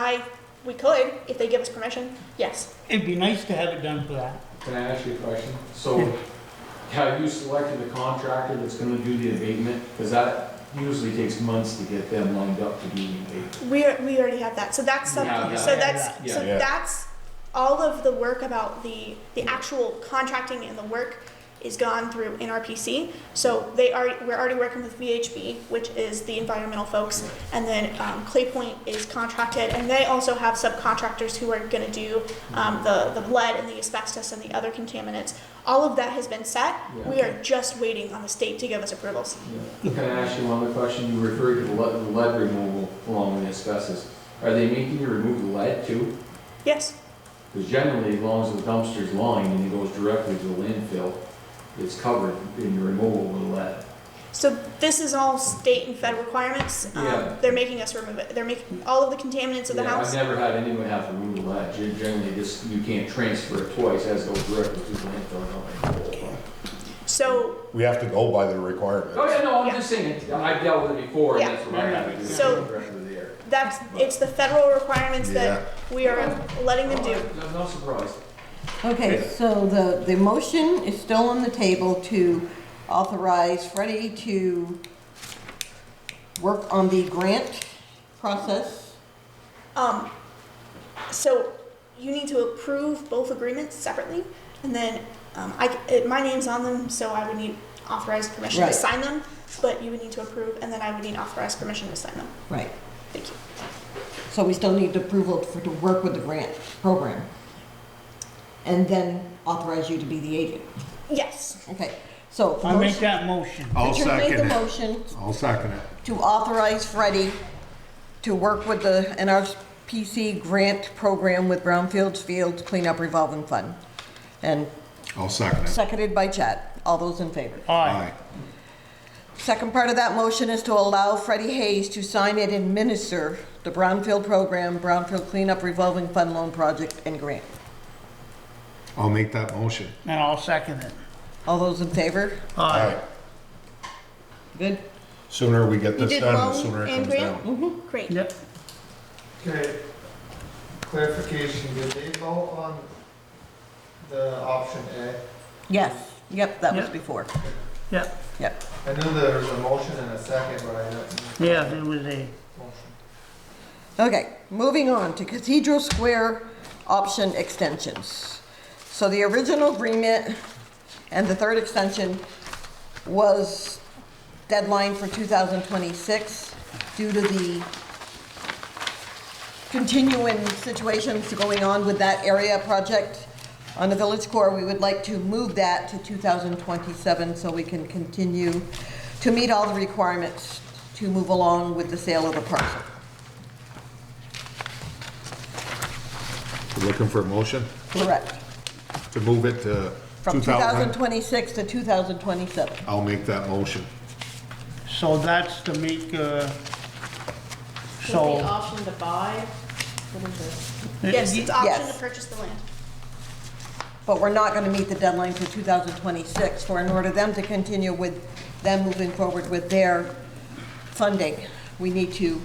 we could, if they give us permission, yes.
It'd be nice to have it done for that.
Can I ask you a question? So, have you selected a contractor that's gonna do the abatement? Because that usually takes months to get them lined up to do the abatement.
We already have that, so that's
You have that.
so
Yeah.
that's, all of the work about the actual contracting and the work is gone through NRPC. So we're already working with VHB, which is the environmental folks, and then Clay Point is contracted, and they also have subcontractors who are gonna do the lead and the asbestos and the other contaminants. All of that has been set.
Yeah.
We are just waiting on the state to give us approvals.
Can I ask you one other question? You referred to the lead removal along with the asbestos. Are they making you remove the lead too?
Yes.
Because generally, as long as the dumpster's lined and it goes directly to the landfill, it's covered in your removal with lead.
So this is all state and fed requirements.
Yeah.
They're making us remove it. They're making all of the contaminants of the
Yeah,
house.
I've never had anyone have to remove the lead. Generally, this, you can't transfer it twice, it has to go directly to the landfill.
So
We have to go by the requirements.
Oh, yeah, no, I'm
Yeah.
just saying, I've dealt with it before, and
Yeah.
that's what I had to do.
So-
Directly there.
it's the federal requirements that we are letting them do.
I'm not surprised.
Okay, so the motion is still on the table to authorize Freddie to work on the grant process.
So you need to approve both agreements separately, and then my name's on them, so I would need authorized permission to
Right.
sign them, but you would need to approve, and then I would need authorized permission to sign them.
Right.
Thank you.
So we still need approval to work with the grant program. And then authorize you to be the agent.
Yes.
Okay, so.
I'll make that motion.
I'll
Richard made the
second it.
motion
I'll second it.
to authorize Freddie to work with the NRPC grant program with Brownfields Fields Cleanup Revolving Fund. And
I'll second it.
seconded by Chad. All those in favor?
Aye.
Second part of that motion is to allow Freddie Hayes to sign and administer the Brownfield program, Brownfield Cleanup Revolving Fund Loan Project and Grant.
I'll make that motion.
And I'll second it.
All those in favor?
Aye.
Good?
Sooner we get
You
this
did
done, the
loan
sooner it
and
comes
grant?
down.
Great.
Yep.
Okay, clarification, did they vote on the option A?
Yes, yep, that was
Yep.
before.
Yep.
Yep.
I knew there was a motion and a second, but I didn't.
Yeah, there was a,
Motion.
Okay, moving on to Cathedral Square option extensions. So the original agreement and the third extension was deadline for 2026 due to the continuing situations going on with that area project on the village core. We would like to move that to 2027 so we can continue to meet all the requirements to move along with the sale of the parcel.
We're looking for a motion
Correct.
to move it to
From
2000.
2026 to 2027.
I'll make that motion.
so that's to make,
So the
so.
option to buy, what is this?
Yes, it's option
Yes.
to purchase the land.
But we're not gonna meet the deadline for 2026, for in order them to continue with them moving forward with their funding, we need to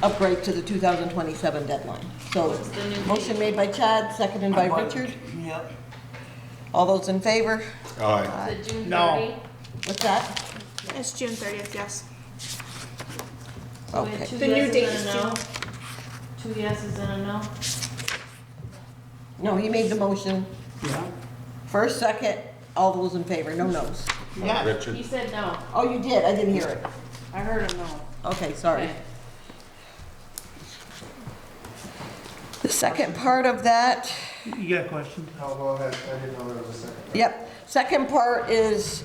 upgrade to the 2027 deadline. So,
What's the new
motion made by Chad, seconded by Richard.
Yep.
All those in favor?
Aye.
Is it June
No.
30?
What's that?
It's June 30th, yes.
So we had
Okay.
two
The new
yeses
date
and
is
a no. Two yeses and a no.
No, he made the motion.
Yeah.
First, second, all those in favor, no nos.
Yeah.
He
Richard?
said no.
Oh, you did, I didn't hear it.
I heard a no.
Okay, sorry.
Okay.
The second part of that,
You got a question?
No, go ahead, I didn't know there was a second.
yep, second part is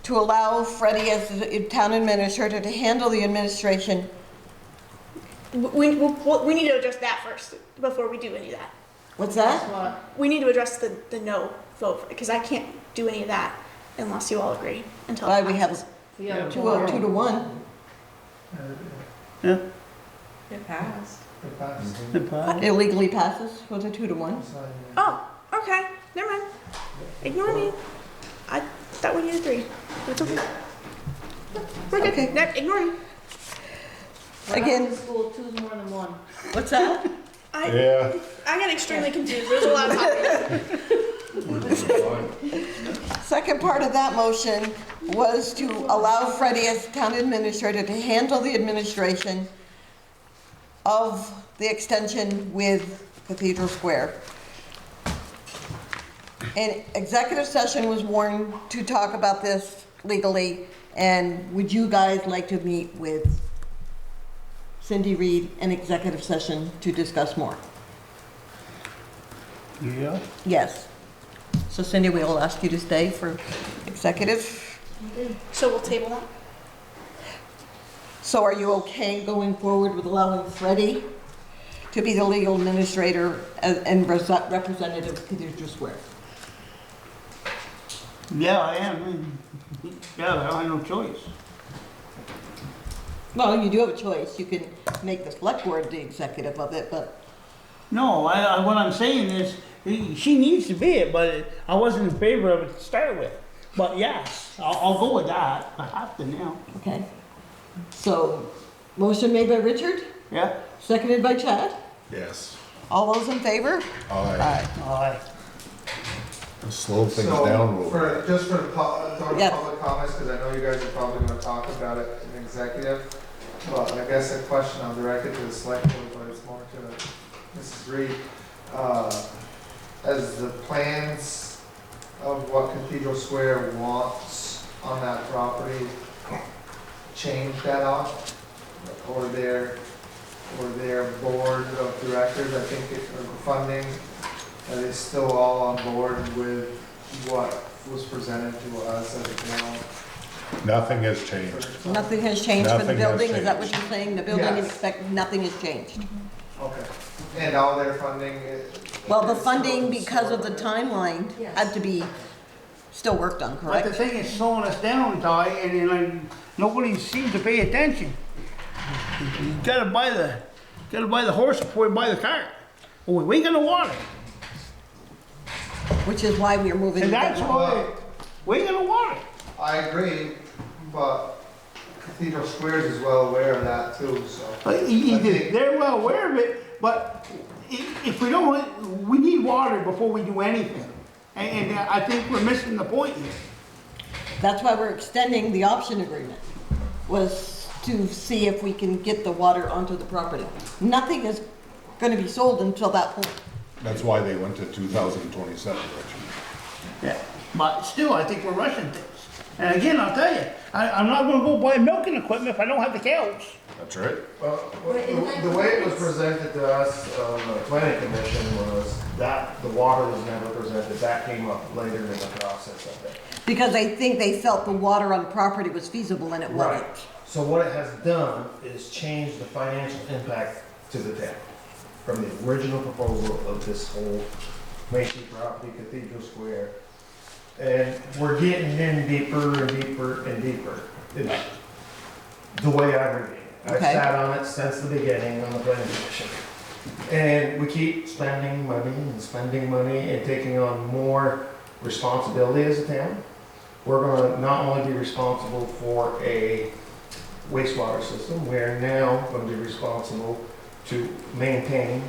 to allow Freddie as the town administrator to handle the administration.
We need to address that first, before we do any of that.
What's
Guess
that?
what?
We need to address the no vote, because I can't do any of that unless you all agree until.
Why,
it
we
passes.
have
We have a
2
quorum.
to 1.
Yeah.
It passed.
It passed.
The pie.
Illegally passes, was it 2 to 1?
Sign it.
Oh, okay, never mind. Ignore me. I thought we need 3. It's okay. We're good.
Okay.
Ignore me.
Again-
When I was in school, two's more than one.
What's that?
Yeah,
I got extremely confused. There's a lot of talking.
Second part of that motion was to allow Freddie as town administrator to handle the administration of the extension with Cathedral Square. An executive session was warned to talk about this legally, and would you guys like to meet with Cindy Reed in executive session to discuss more?
Yeah.
Yes. So Cindy, we will ask you to stay for executive.
So we'll table that.
So are you okay going forward with allowing Freddie to be the legal administrator and representative of Cathedral Square?
Yeah, I am. Yeah, I have no choice.
Well, you do have a choice. You can make the select board the executive of it, but
No, what I'm saying is, she needs to be it, but I wasn't in favor of it to start with. But yes, I'll go with that. I have to now.
okay. So, motion made by Richard,
Yeah?
seconded by Chad.
yes.
All those in favor?
Aye.
Aye.
Slow things
So,
down a little bit.
for, just for the go to
Yeah.
public comments, because I know you guys are probably gonna talk about it in executive. But I guess a question I'll direct it to the select board, but it's more to Mrs. Reed. As the plans of what Cathedral Square wants on that property changed at all? Or their board of directors, I think, or the funding, are they still all on board with what was presented to us as a town?
Nothing has changed.
Nothing has changed for the
Nothing has
building, is that what
changed.
you're saying? The building
Yes.
inspect, nothing has changed?
Okay. And all their funding?
Well, the
is
funding,
still
because of the
stored?
timeline, had to be still worked on,
But the
correct?
thing is slowing us down, Ty, and then nobody seems to pay attention. You gotta buy the horse before you buy the cart. Well, we ain't gonna water.
Which is why we are moving.
And that's why we ain't gonna water.
I agree, but Cathedral Squares is well aware of that too, so.
They're well aware of it, but if we don't, we need water before we do anything. And I think we're missing the point here.
That's why we're extending the option agreement, was to see if we can get the water onto the property. Nothing is gonna be sold until that point.
That's why they went to 2027, Richard.
Yeah, but still, I think we're rushing things. And again, I'll tell you, I'm not gonna go buy milking equipment if I don't have the cows.
That's right.
Well, the way it was presented to us on the planning commission was that the water was never presented, that came up later in the process of it.
Because I think they felt the water on the property was feasible and it wasn't.
So what it has done is change the financial impact to the town from the original proposal of this whole Mason property, Cathedral Square. And we're getting in deeper and deeper and deeper. It's the way I read it. I've
Okay.
sat on it since the beginning on the planning commission. And we keep spending money and taking on more responsibility as a town. We're gonna not only be responsible for a wastewater system, we're now gonna be responsible to maintain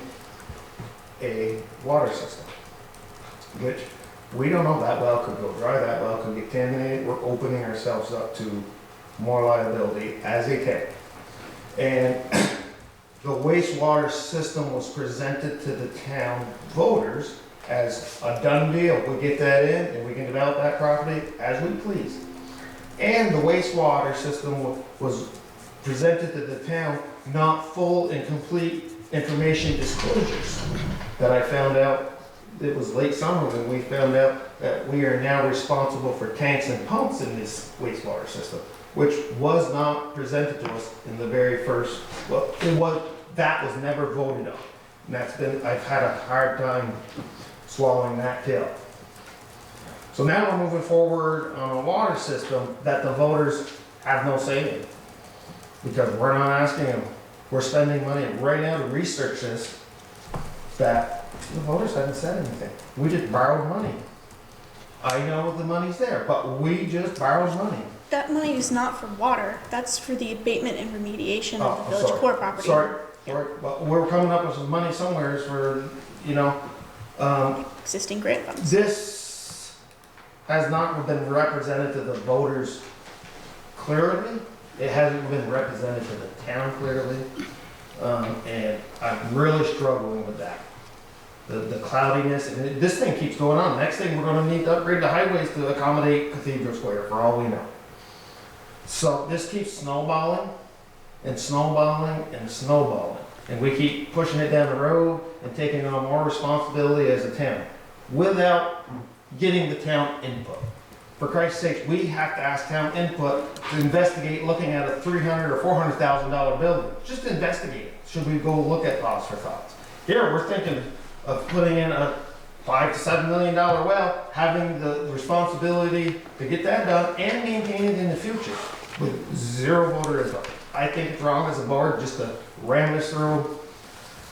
a water system, which we don't know, that well could go dry, that well could get contaminated. We're opening ourselves up to more liability as a town. And the wastewater system was presented to the town voters as a done deal. We get that in and we can develop that property as we please. And the wastewater system was presented to the town, not full and complete information disclosures. That I found out, it was late summer when we found out that we are now responsible for tanks and pumps in this wastewater system, which was not presented to us in the very first, that was never voted on. And that's been, I've had a hard time swallowing that pill. So now we're moving forward on a water system that the voters have no say in. Because we're not asking them, we're spending money right now to research this, that the voters haven't said anything. We just borrowed money. I know the money's there, but we just borrowed money.
that money is not for water. That's for the abatement and remediation
Oh,
of the
I'm
village
sorry.
core property.
Sorry, but we're coming up with some money somewhere for, you know,
Existing grant funds.
this has not been represented to the voters clearly. It hasn't been represented to the town clearly. And I'm really struggling with that. The cloudiness, and this thing keeps going on. Next thing, we're gonna need to upgrade the highways to accommodate Cathedral Square, for all we know. So this keeps snowballing, and snowballing, and snowballing. And we keep pushing it down the road and taking on more responsibility as a town, without getting the town input. For Christ's sake, we have to ask town input to investigate looking at a $300,000 or $400,000 building. Just investigate it. Should we go look at costs for thoughts? Here, we're thinking of putting in a $5 to $7 million well, having the responsibility to get that done and maintain it in the future with zero voter input. I think it's wrong as a board just to ram this through.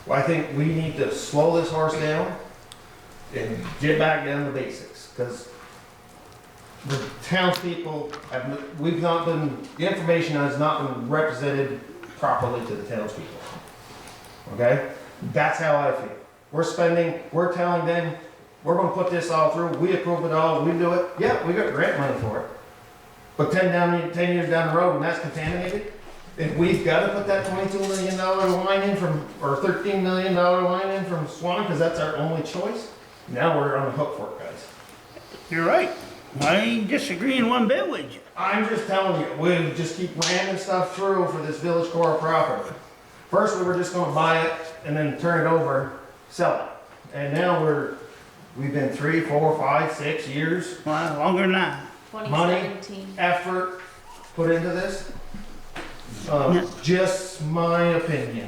Well, I think we need to slow this horse down and get back down to basics, because the townspeople have, the information has not been represented properly to the townspeople. Okay? That's how I feel. We're telling them, we're gonna put this all through, we approve it all, we do it. Yeah, we got grant money for it. But 10 years down the road, when that's contaminated, if we've gotta put that $22 million line in from, or $13 million line in from Swan, because that's our only choice, now we're on the hook for it, guys.
You're right. I ain't disagreeing one bit with you.
I'm just telling you, we just keep ramming stuff through for this village core property. First, we were just gonna buy it and then turn it over, sell it. And now we've been 3, 4, 5, 6 years,
Well, longer than that.
money,
2017.
effort put into this.
Yeah.
Just my opinion.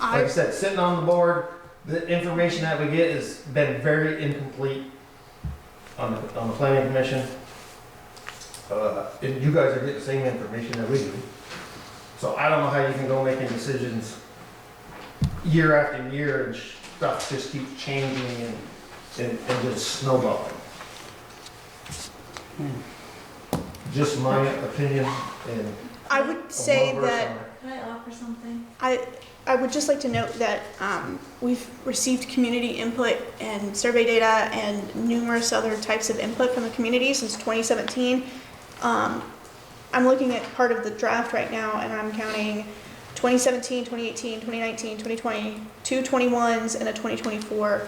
Like I said, sitting on the board, the information that we get has been very incomplete on the planning commission. And you guys are getting the same information that we do. So I don't know how you can go making decisions year after year and stuff just keeps changing and just snowballing. Just my opinion, and
I would say
one verse
that
on it.
Can I offer something?
I would just like to note that we've received community input and survey data and numerous other types of input from the community since 2017. I'm looking at part of the draft right now, and I'm counting 2017, 2018, 2019, 2020, 2 21s, and a 2024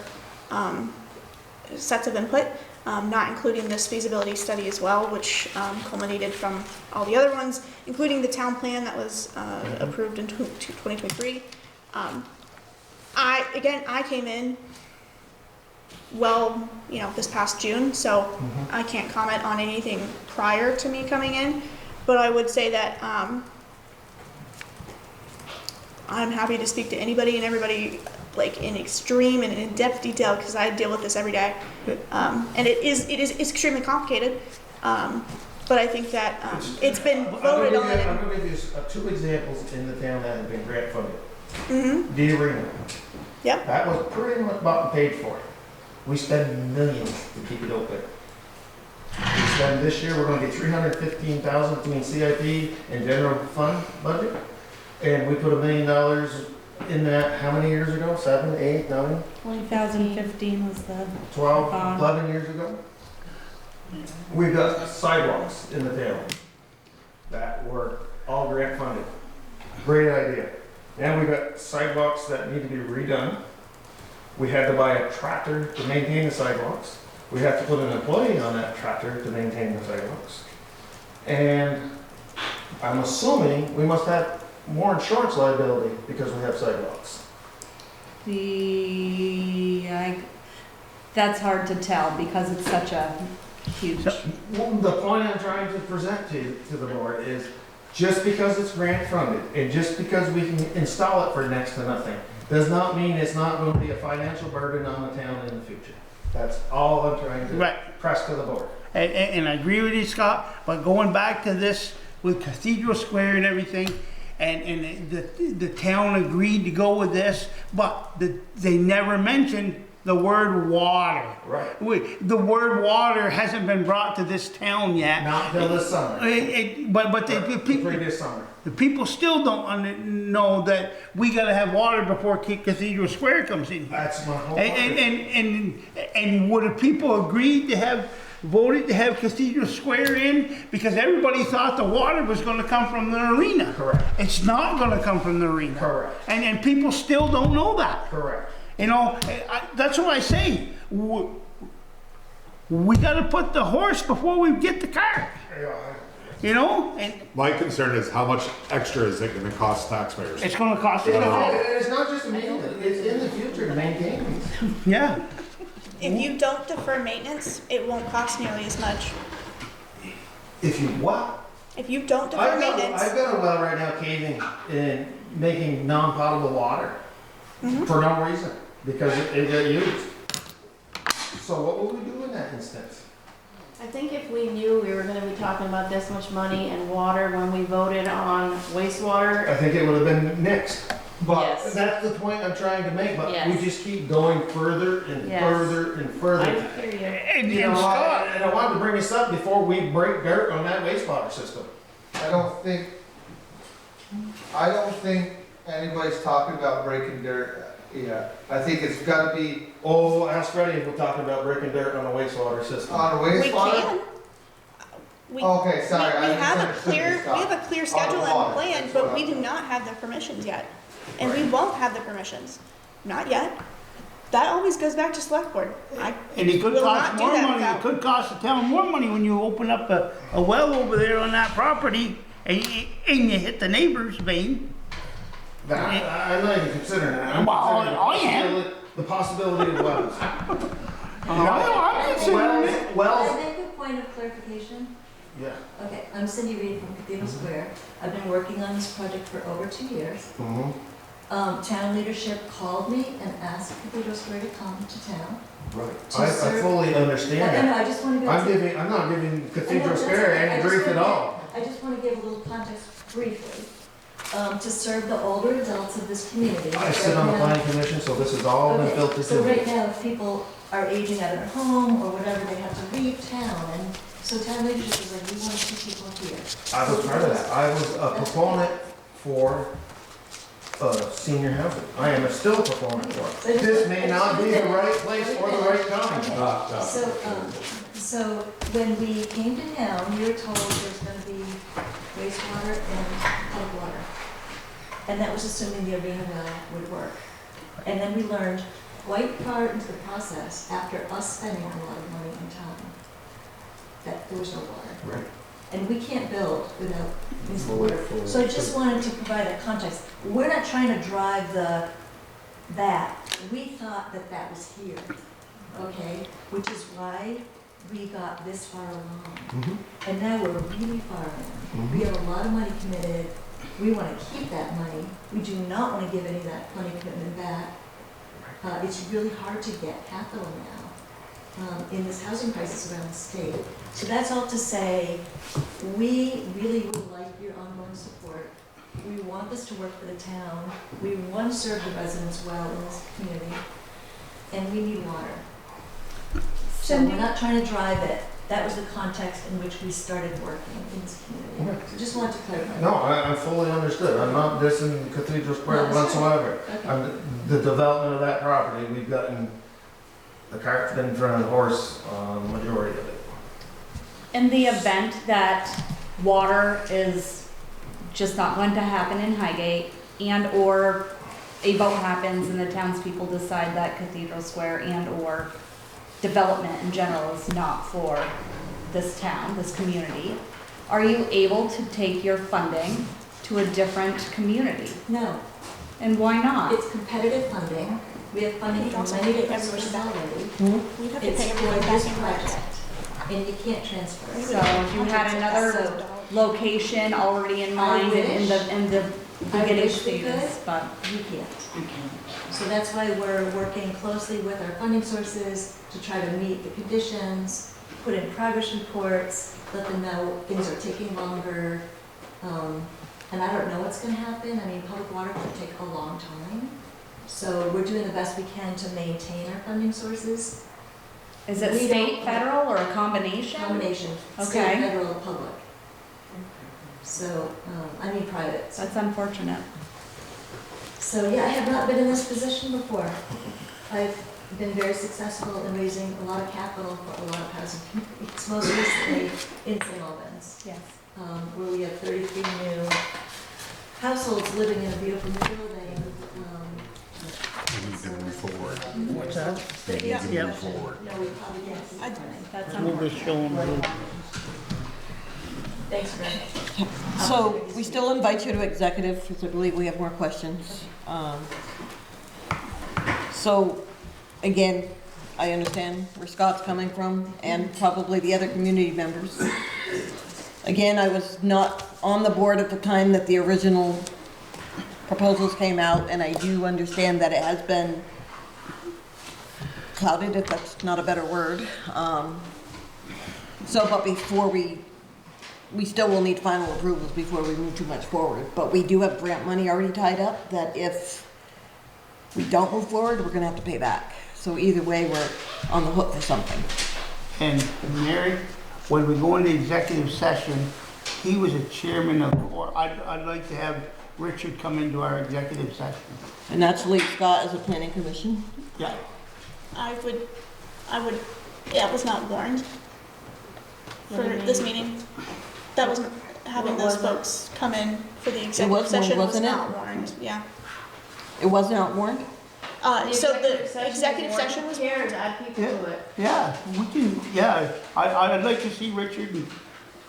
sets of input, not including this feasibility study as well, which culminated from all the other ones, including the town plan that was approved in 2023. I came in this past June, so I can't comment on anything prior to me coming in, but I would say that I'm happy to speak to anybody and everybody like in extreme and in-depth detail, because I deal with this every day. And it's extremely complicated, but I think that it's been voted on.
I'm going to give you 2 examples in the town that have been grant funded.
Mm-hmm.
The arena.
Yep.
That was pretty much bought and paid for. We spend millions to keep it open. We spend this year, we're going to get $315,000 between CIP and general fund budget. And we put $1 million in that, how many years ago? 7, 8, 9?
2015 was the
12,
bond.
11 years ago? We've got sidewalks in the town that were all grant funded. Great idea. Now we've got sidewalks that need to be redone. We had to buy a tractor to maintain the sidewalks. We have to put an employee on that tractor to maintain the sidewalks. And I'm assuming we must have more insurance liability because we have sidewalks.
That's hard to tell because it's such a huge.
Well, the point I'm trying to present to the board is just because it's grant funded and just because we can install it for next to nothing does not mean it's not going to be a financial burden on the town in the future. That's all I'm trying to press to the board.
And I agree with you, Scott, but going back to this with Cathedral Square and everything, and the town agreed to go with this, but they never mentioned the word water.
Right.
The word water hasn't been brought to this town yet.
Not until this summer,
But the people,
previous summer.
the people still don't know that we gotta have water before Cathedral Square comes in here.
That's my whole
And,
point.
and would the people agree to have, voted to have Cathedral Square in? Because everybody thought the water was gonna come from the arena.
Correct.
It's not gonna come from the arena.
Correct.
And people still don't know that.
Correct.
You know, that's what I say. We gotta put the horse before we get the cart. You know, and
My concern is how much extra is it gonna cost taxpayers?
it's gonna cost
And
us all.
it's not just maintenance, it's in the future to maintain these.
Yeah.
If you don't defer maintenance, it won't cost nearly as much.
If you what?
If you don't defer
I've
maintenance,
got a well right now caving and making non-potable water for no reason, because it got used. So what would we do in that instance?
I think if we knew we were gonna be talking about this much money and water when we voted on wastewater,
I think it would have been nixed. But
Yes.
that's the point I'm trying to make, but we
Yes.
just keep going further and
Yes.
further and further.
I hear you.
And
You know,
Scott,
and I wanted to bring this up before we break dirt on that wastewater system.
I don't think anybody's talking about breaking dirt yet. I think it's gotta be
Oh, ask Freddie if we're talking about breaking dirt on a wastewater system.
on a
we
wastewater.
can. We,
Okay, sorry,
we
I
have a
misunderstood
clear,
you,
we
Scott.
have a clear
On the
schedule
water,
and plan,
that's
but
what
we
I-
do not have the permissions yet. And we won't have the permissions. Not yet. That always goes back to select board.
and it could
will
cost
not do
more
that
money,
without-
it could cost the town more money when you open up a well over there on that property and you hit the neighbor's vein.
I'm not even considering that. I'm
Well,
considering
I am.
the possibility of wells.
I'm considering it.
Wells,
Can I make a point of clarification?
yeah.
Okay, I'm Cindy Reed from Cathedral Square. I've been working on this project for over 2 years. Town leadership called me and asked Cathedral Square to come to town.
Right.
To
I
serve-
fully understand
I know,
that.
I just want to go.
I'm not giving
I know,
Cathedral
that's
Square
okay. I
any
just
grief at
wanna
all.
I just want to give a little context briefly. To serve the older adults of this community.
I sit on the
Right now-
planning commission, so this has all been
Okay,
filtered
so
to
right
me.
now, if people are aging out of their home or whatever, they have to leave town, and so town leadership is like, we want to keep people here.
I was part of that. I was a proponent for senior housing. I am still a proponent for it. This may not be the right place or the right time.
So when we came to town, we were told there's gonna be wastewater and public water. And that was assuming the arena well would work. And then we learned quite far into the process, after us spending a lot of money and time, that there was no water.
Right.
And we can't build without municipal water. So I just wanted to provide a context. We're not trying to drive that. We thought that that was here, okay? Which is why we got this far along. And now we're really far in. We have a lot of money committed. We want to keep that money. We do not want to give any of that money commitment back. It's really hard to get capital now in this housing crisis around the state. So that's all to say, we really would like your ongoing support. We want this to work for the town. We want to serve the residents well in this community. And we need water. So we're not trying to drive it. That was the context in which we started working in this community. So just wanted to clarify.
No, I fully understood. I'm not dissing Cathedral Square
No, that's
whatsoever.
Okay.
The development of that property, we've gotten, the cart's been in front of the horse on the majority of it.
In the event that water is just not going to happen in Highgate and/or a vote happens and the townspeople decide that Cathedral Square and/or development in general is not for this town, this community, are you able to take your funding to a different community?
No,
And why not?
it's competitive funding. We have funding from many different sources already.
we'd have to
It's
pay
for
everything back
this
in project.
project, and you can't transfer.
So if you had another
So-
location already in mind and in the
I
beginning
wish we could.
stages, but
You can't. So that's why we're working closely with our funding sources to try to meet the conditions, put in progress reports, let them know things are taking longer. And I don't know what's gonna happen. I mean, public water could take a long time. So we're doing the best we can to maintain our funding sources.
Is it
We
state,
don't-
federal, or a combination?
Combination,
Okay.
state, federal, public. So, I mean private.
That's unfortunate.
So, yeah, I have not been in this position before. I've been very successful in raising a lot of capital for a lot of housing communities, most recently in St. Albans,
Yes.
where we have 33 new households living in a beautiful new building.
We need to move forward.
What's that?
We need to
Yep.
move forward.
No, we probably can't see it.
That's
We'll
unfortunate.
just show them.
Thanks, Greg.
So we still invite you to executive, because I believe we have more questions. So, again, I understand where Scott's coming from, and probably the other community members. Again, I was not on the board at the time that the original proposals came out, and I do understand that it has been clouded, if that's not a better word. So, but before we still will need final approvals before we move too much forward. But we do have grant money already tied up that if we don't move forward, we're gonna have to pay back. So either way, we're on the hook for something.
And Mary, when we go into executive session, he was a chairman of, or I'd like to have Richard come into our executive session.
And that's Lee Scott as a planning commission.
Yeah.
I would, that was not warned for
What do you
this
mean?
meeting. That wasn't, having
What
those
was it?
folks come in for the
was
executive
warned,
session was
wasn't it?
not warned, yeah.
It wasn't out warned?
So the executive session was
Here to add people to it.
Yeah, we can, yeah, I'd like to see Richard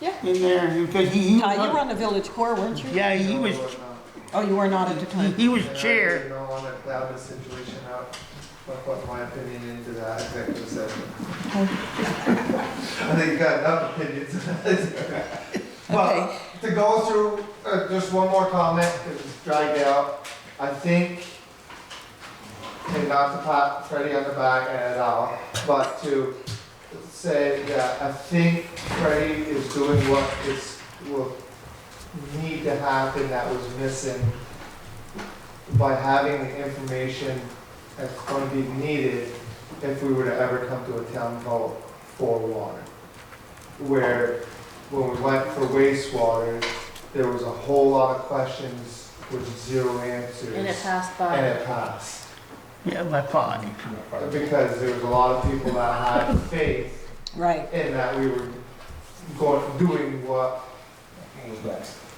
Yeah.
in there, because he
Ty, you were
was,
on the village core, weren't you?
yeah, he was,
Oh, you were not at the time.
he was chair.
You know, on a clouded situation out, I put my opinion into that executive session. I think you got enough opinions.
Okay.
But to go through, just one more comment, because it's dragged out, I think, and not to pat Freddie on the back at all, but to say that I think Freddie is doing what will need to happen that was missing by having the information that's going to be needed if we were to ever come to a town vote for water. Where when we went for wastewater, there was a whole lot of questions with zero answers.
And it passed
And
by.
it passed.
Yeah, by thought.
Because there was a lot of people that had faith
Right.
in that we were doing what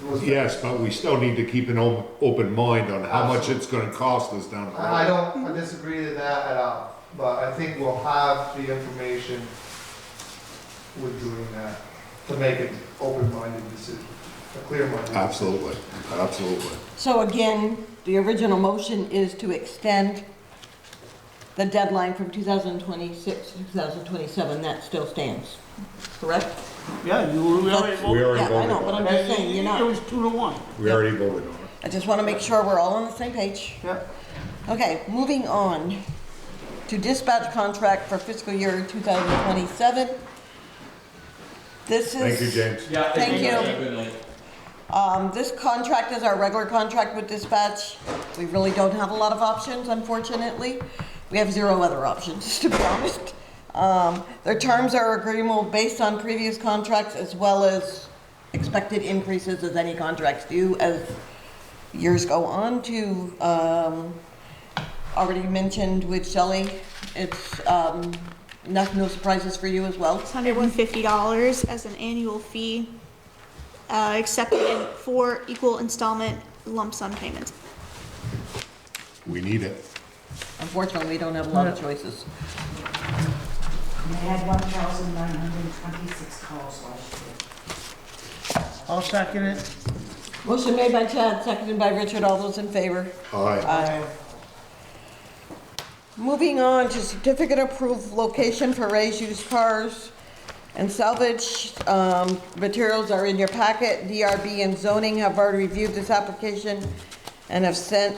was.
Yes, but we still need to keep an open mind on how much it's gonna cost us down the road.
I disagree to that at all, but I think we'll have the information with doing that to make an open-minded decision, a clear-minded decision.
Absolutely, absolutely.
So again, the original motion is to extend the deadline from 2026 to 2027. That still stands, correct?
Yeah, we already
We
voted.
already
Yeah, I know,
voted
but
on
I'm
it.
just saying, you're
It
not.
was 2-1.
We already voted on it.
I just want to make sure we're all on the same page.
Yeah.
Okay, moving on to dispatch contract for fiscal year 2027. This is.
Thank you, James.
Yeah,
Thank you.
Good night.
This contract is our regular contract with dispatch. We really don't have a lot of options, unfortunately. We have 0 other options, to be honest. Their terms are agreeable based on previous contracts as well as expected increases as any contracts do as years go on to, already mentioned with Shelley, it's, no surprises for you as well.
It's $150 as an annual fee, accepted in 4 equal installment lump sum payments.
We need it.
Unfortunately, we don't have a lot of choices.
And they had 1,926 calls last year.
I'll second it.
Motion made by Chad, seconded by Richard. All those in favor?
Aye.
Aye. Moving on to certificate approved location for raised used cars and salvage. Materials are in your packet. DRB and zoning have already reviewed this application and have sent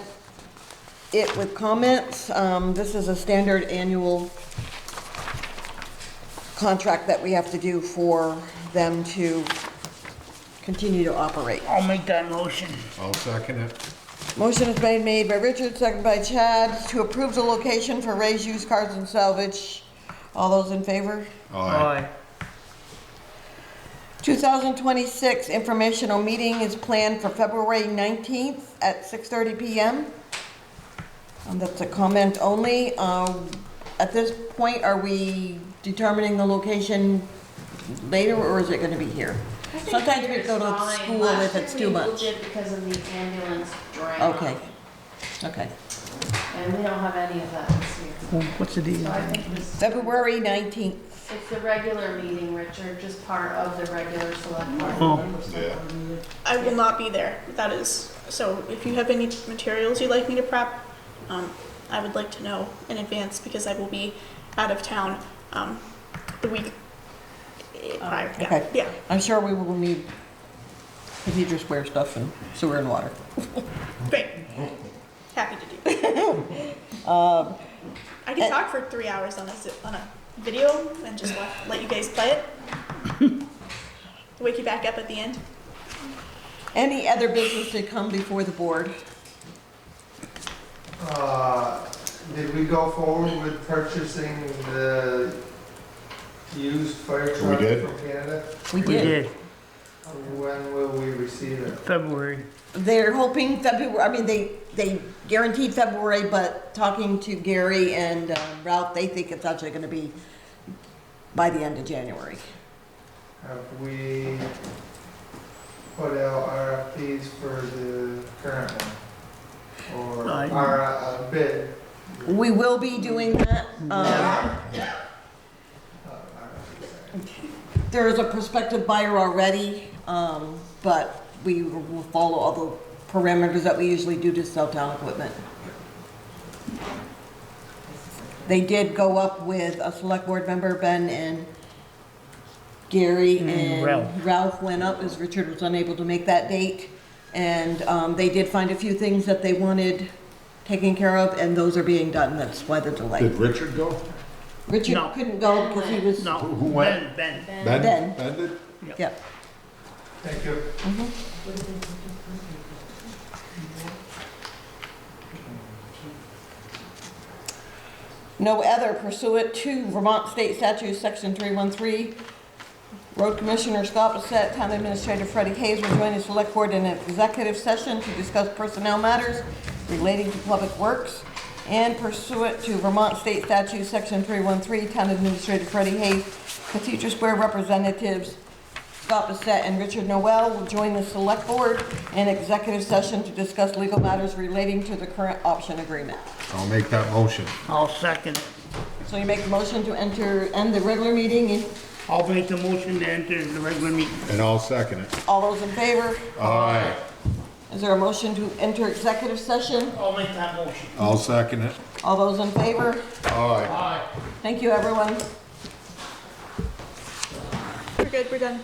it with comments. This is a standard annual contract that we have to do for them to continue to operate.
I'll make that motion.
I'll second it.
Motion is made by Richard, seconded by Chad, to approve the location for Ray's Used Cars and Salvage. All those in favor?
Aye.
2026 informational meeting is planned for February 19th at 6:30 PM. That's a comment only. At this point, are we determining the location later, or is it gonna be here? Sometimes we go to school if it's too much.
Last year we moved it because of the ambulance drain.
Okay, okay.
And we don't have any of that this year.
What's the deal?
So I think this,
February 19th.
it's the regular meeting, Richard, just part of the regular select board.
Oh.
Yeah.
I will not be there. That is, so if you have any materials you'd like me to prep, I would like to know in advance because I will be out of town, the week prior. Yeah,
Okay.
yeah.
I'm sure we will need Cathedral Square stuff and sewer and water.
Great. Happy to do. I can talk for 3 hours on a video and just let you guys play it. Wake you back up at the end.
Any other business to come before the board?
Did we go forward with purchasing the used fire
We
truck
did.
from Canada?
We
We
did.
did,
When will we receive it?
February.
They're hoping February, I mean, they guaranteed February, but talking to Gary and Ralph, they think it's actually gonna be by the end of January.
Have we put out RFPs for the current one? Or
I-
our bid?
We will be doing that.
RFPs,
There is a prospective buyer already, but we will follow all the parameters that we usually do to sell town equipment. They did go up with a select board member, Ben and Gary, and Ralph went up as Richard was unable to make that date. And they did find a few things that they wanted taken care of, and those are being done. That's why the delay.
Did Richard go?
Richard
No.
couldn't go because he was,
No,
Who went?
Ben.
Ben?
Ben.
Ben did?
yeah.
Thank you.
No other pursuant to Vermont State Statute, Section 313. Road Commissioner Scott Bissett, Town Administrator Freddie Hayes will join the Select Board in an executive session to discuss personnel matters relating to public works. And pursuant to Vermont State Statute, Section 313, Town Administrator Freddie Hayes, Cathedral Square representatives Scott Bissett and Richard Noel will join the Select Board in executive session to discuss legal matters relating to the current option agreement.
I'll make that motion.
I'll second it.
So you make the motion to end the regular meeting, and
I'll make the motion to enter the regular meeting.
And I'll second it.
all those in favor?
Aye.
Is there a motion to enter executive session?
I'll make that motion.
I'll second it.
All those in favor?
Aye.
Thank you, everyone.
We're good, we're done.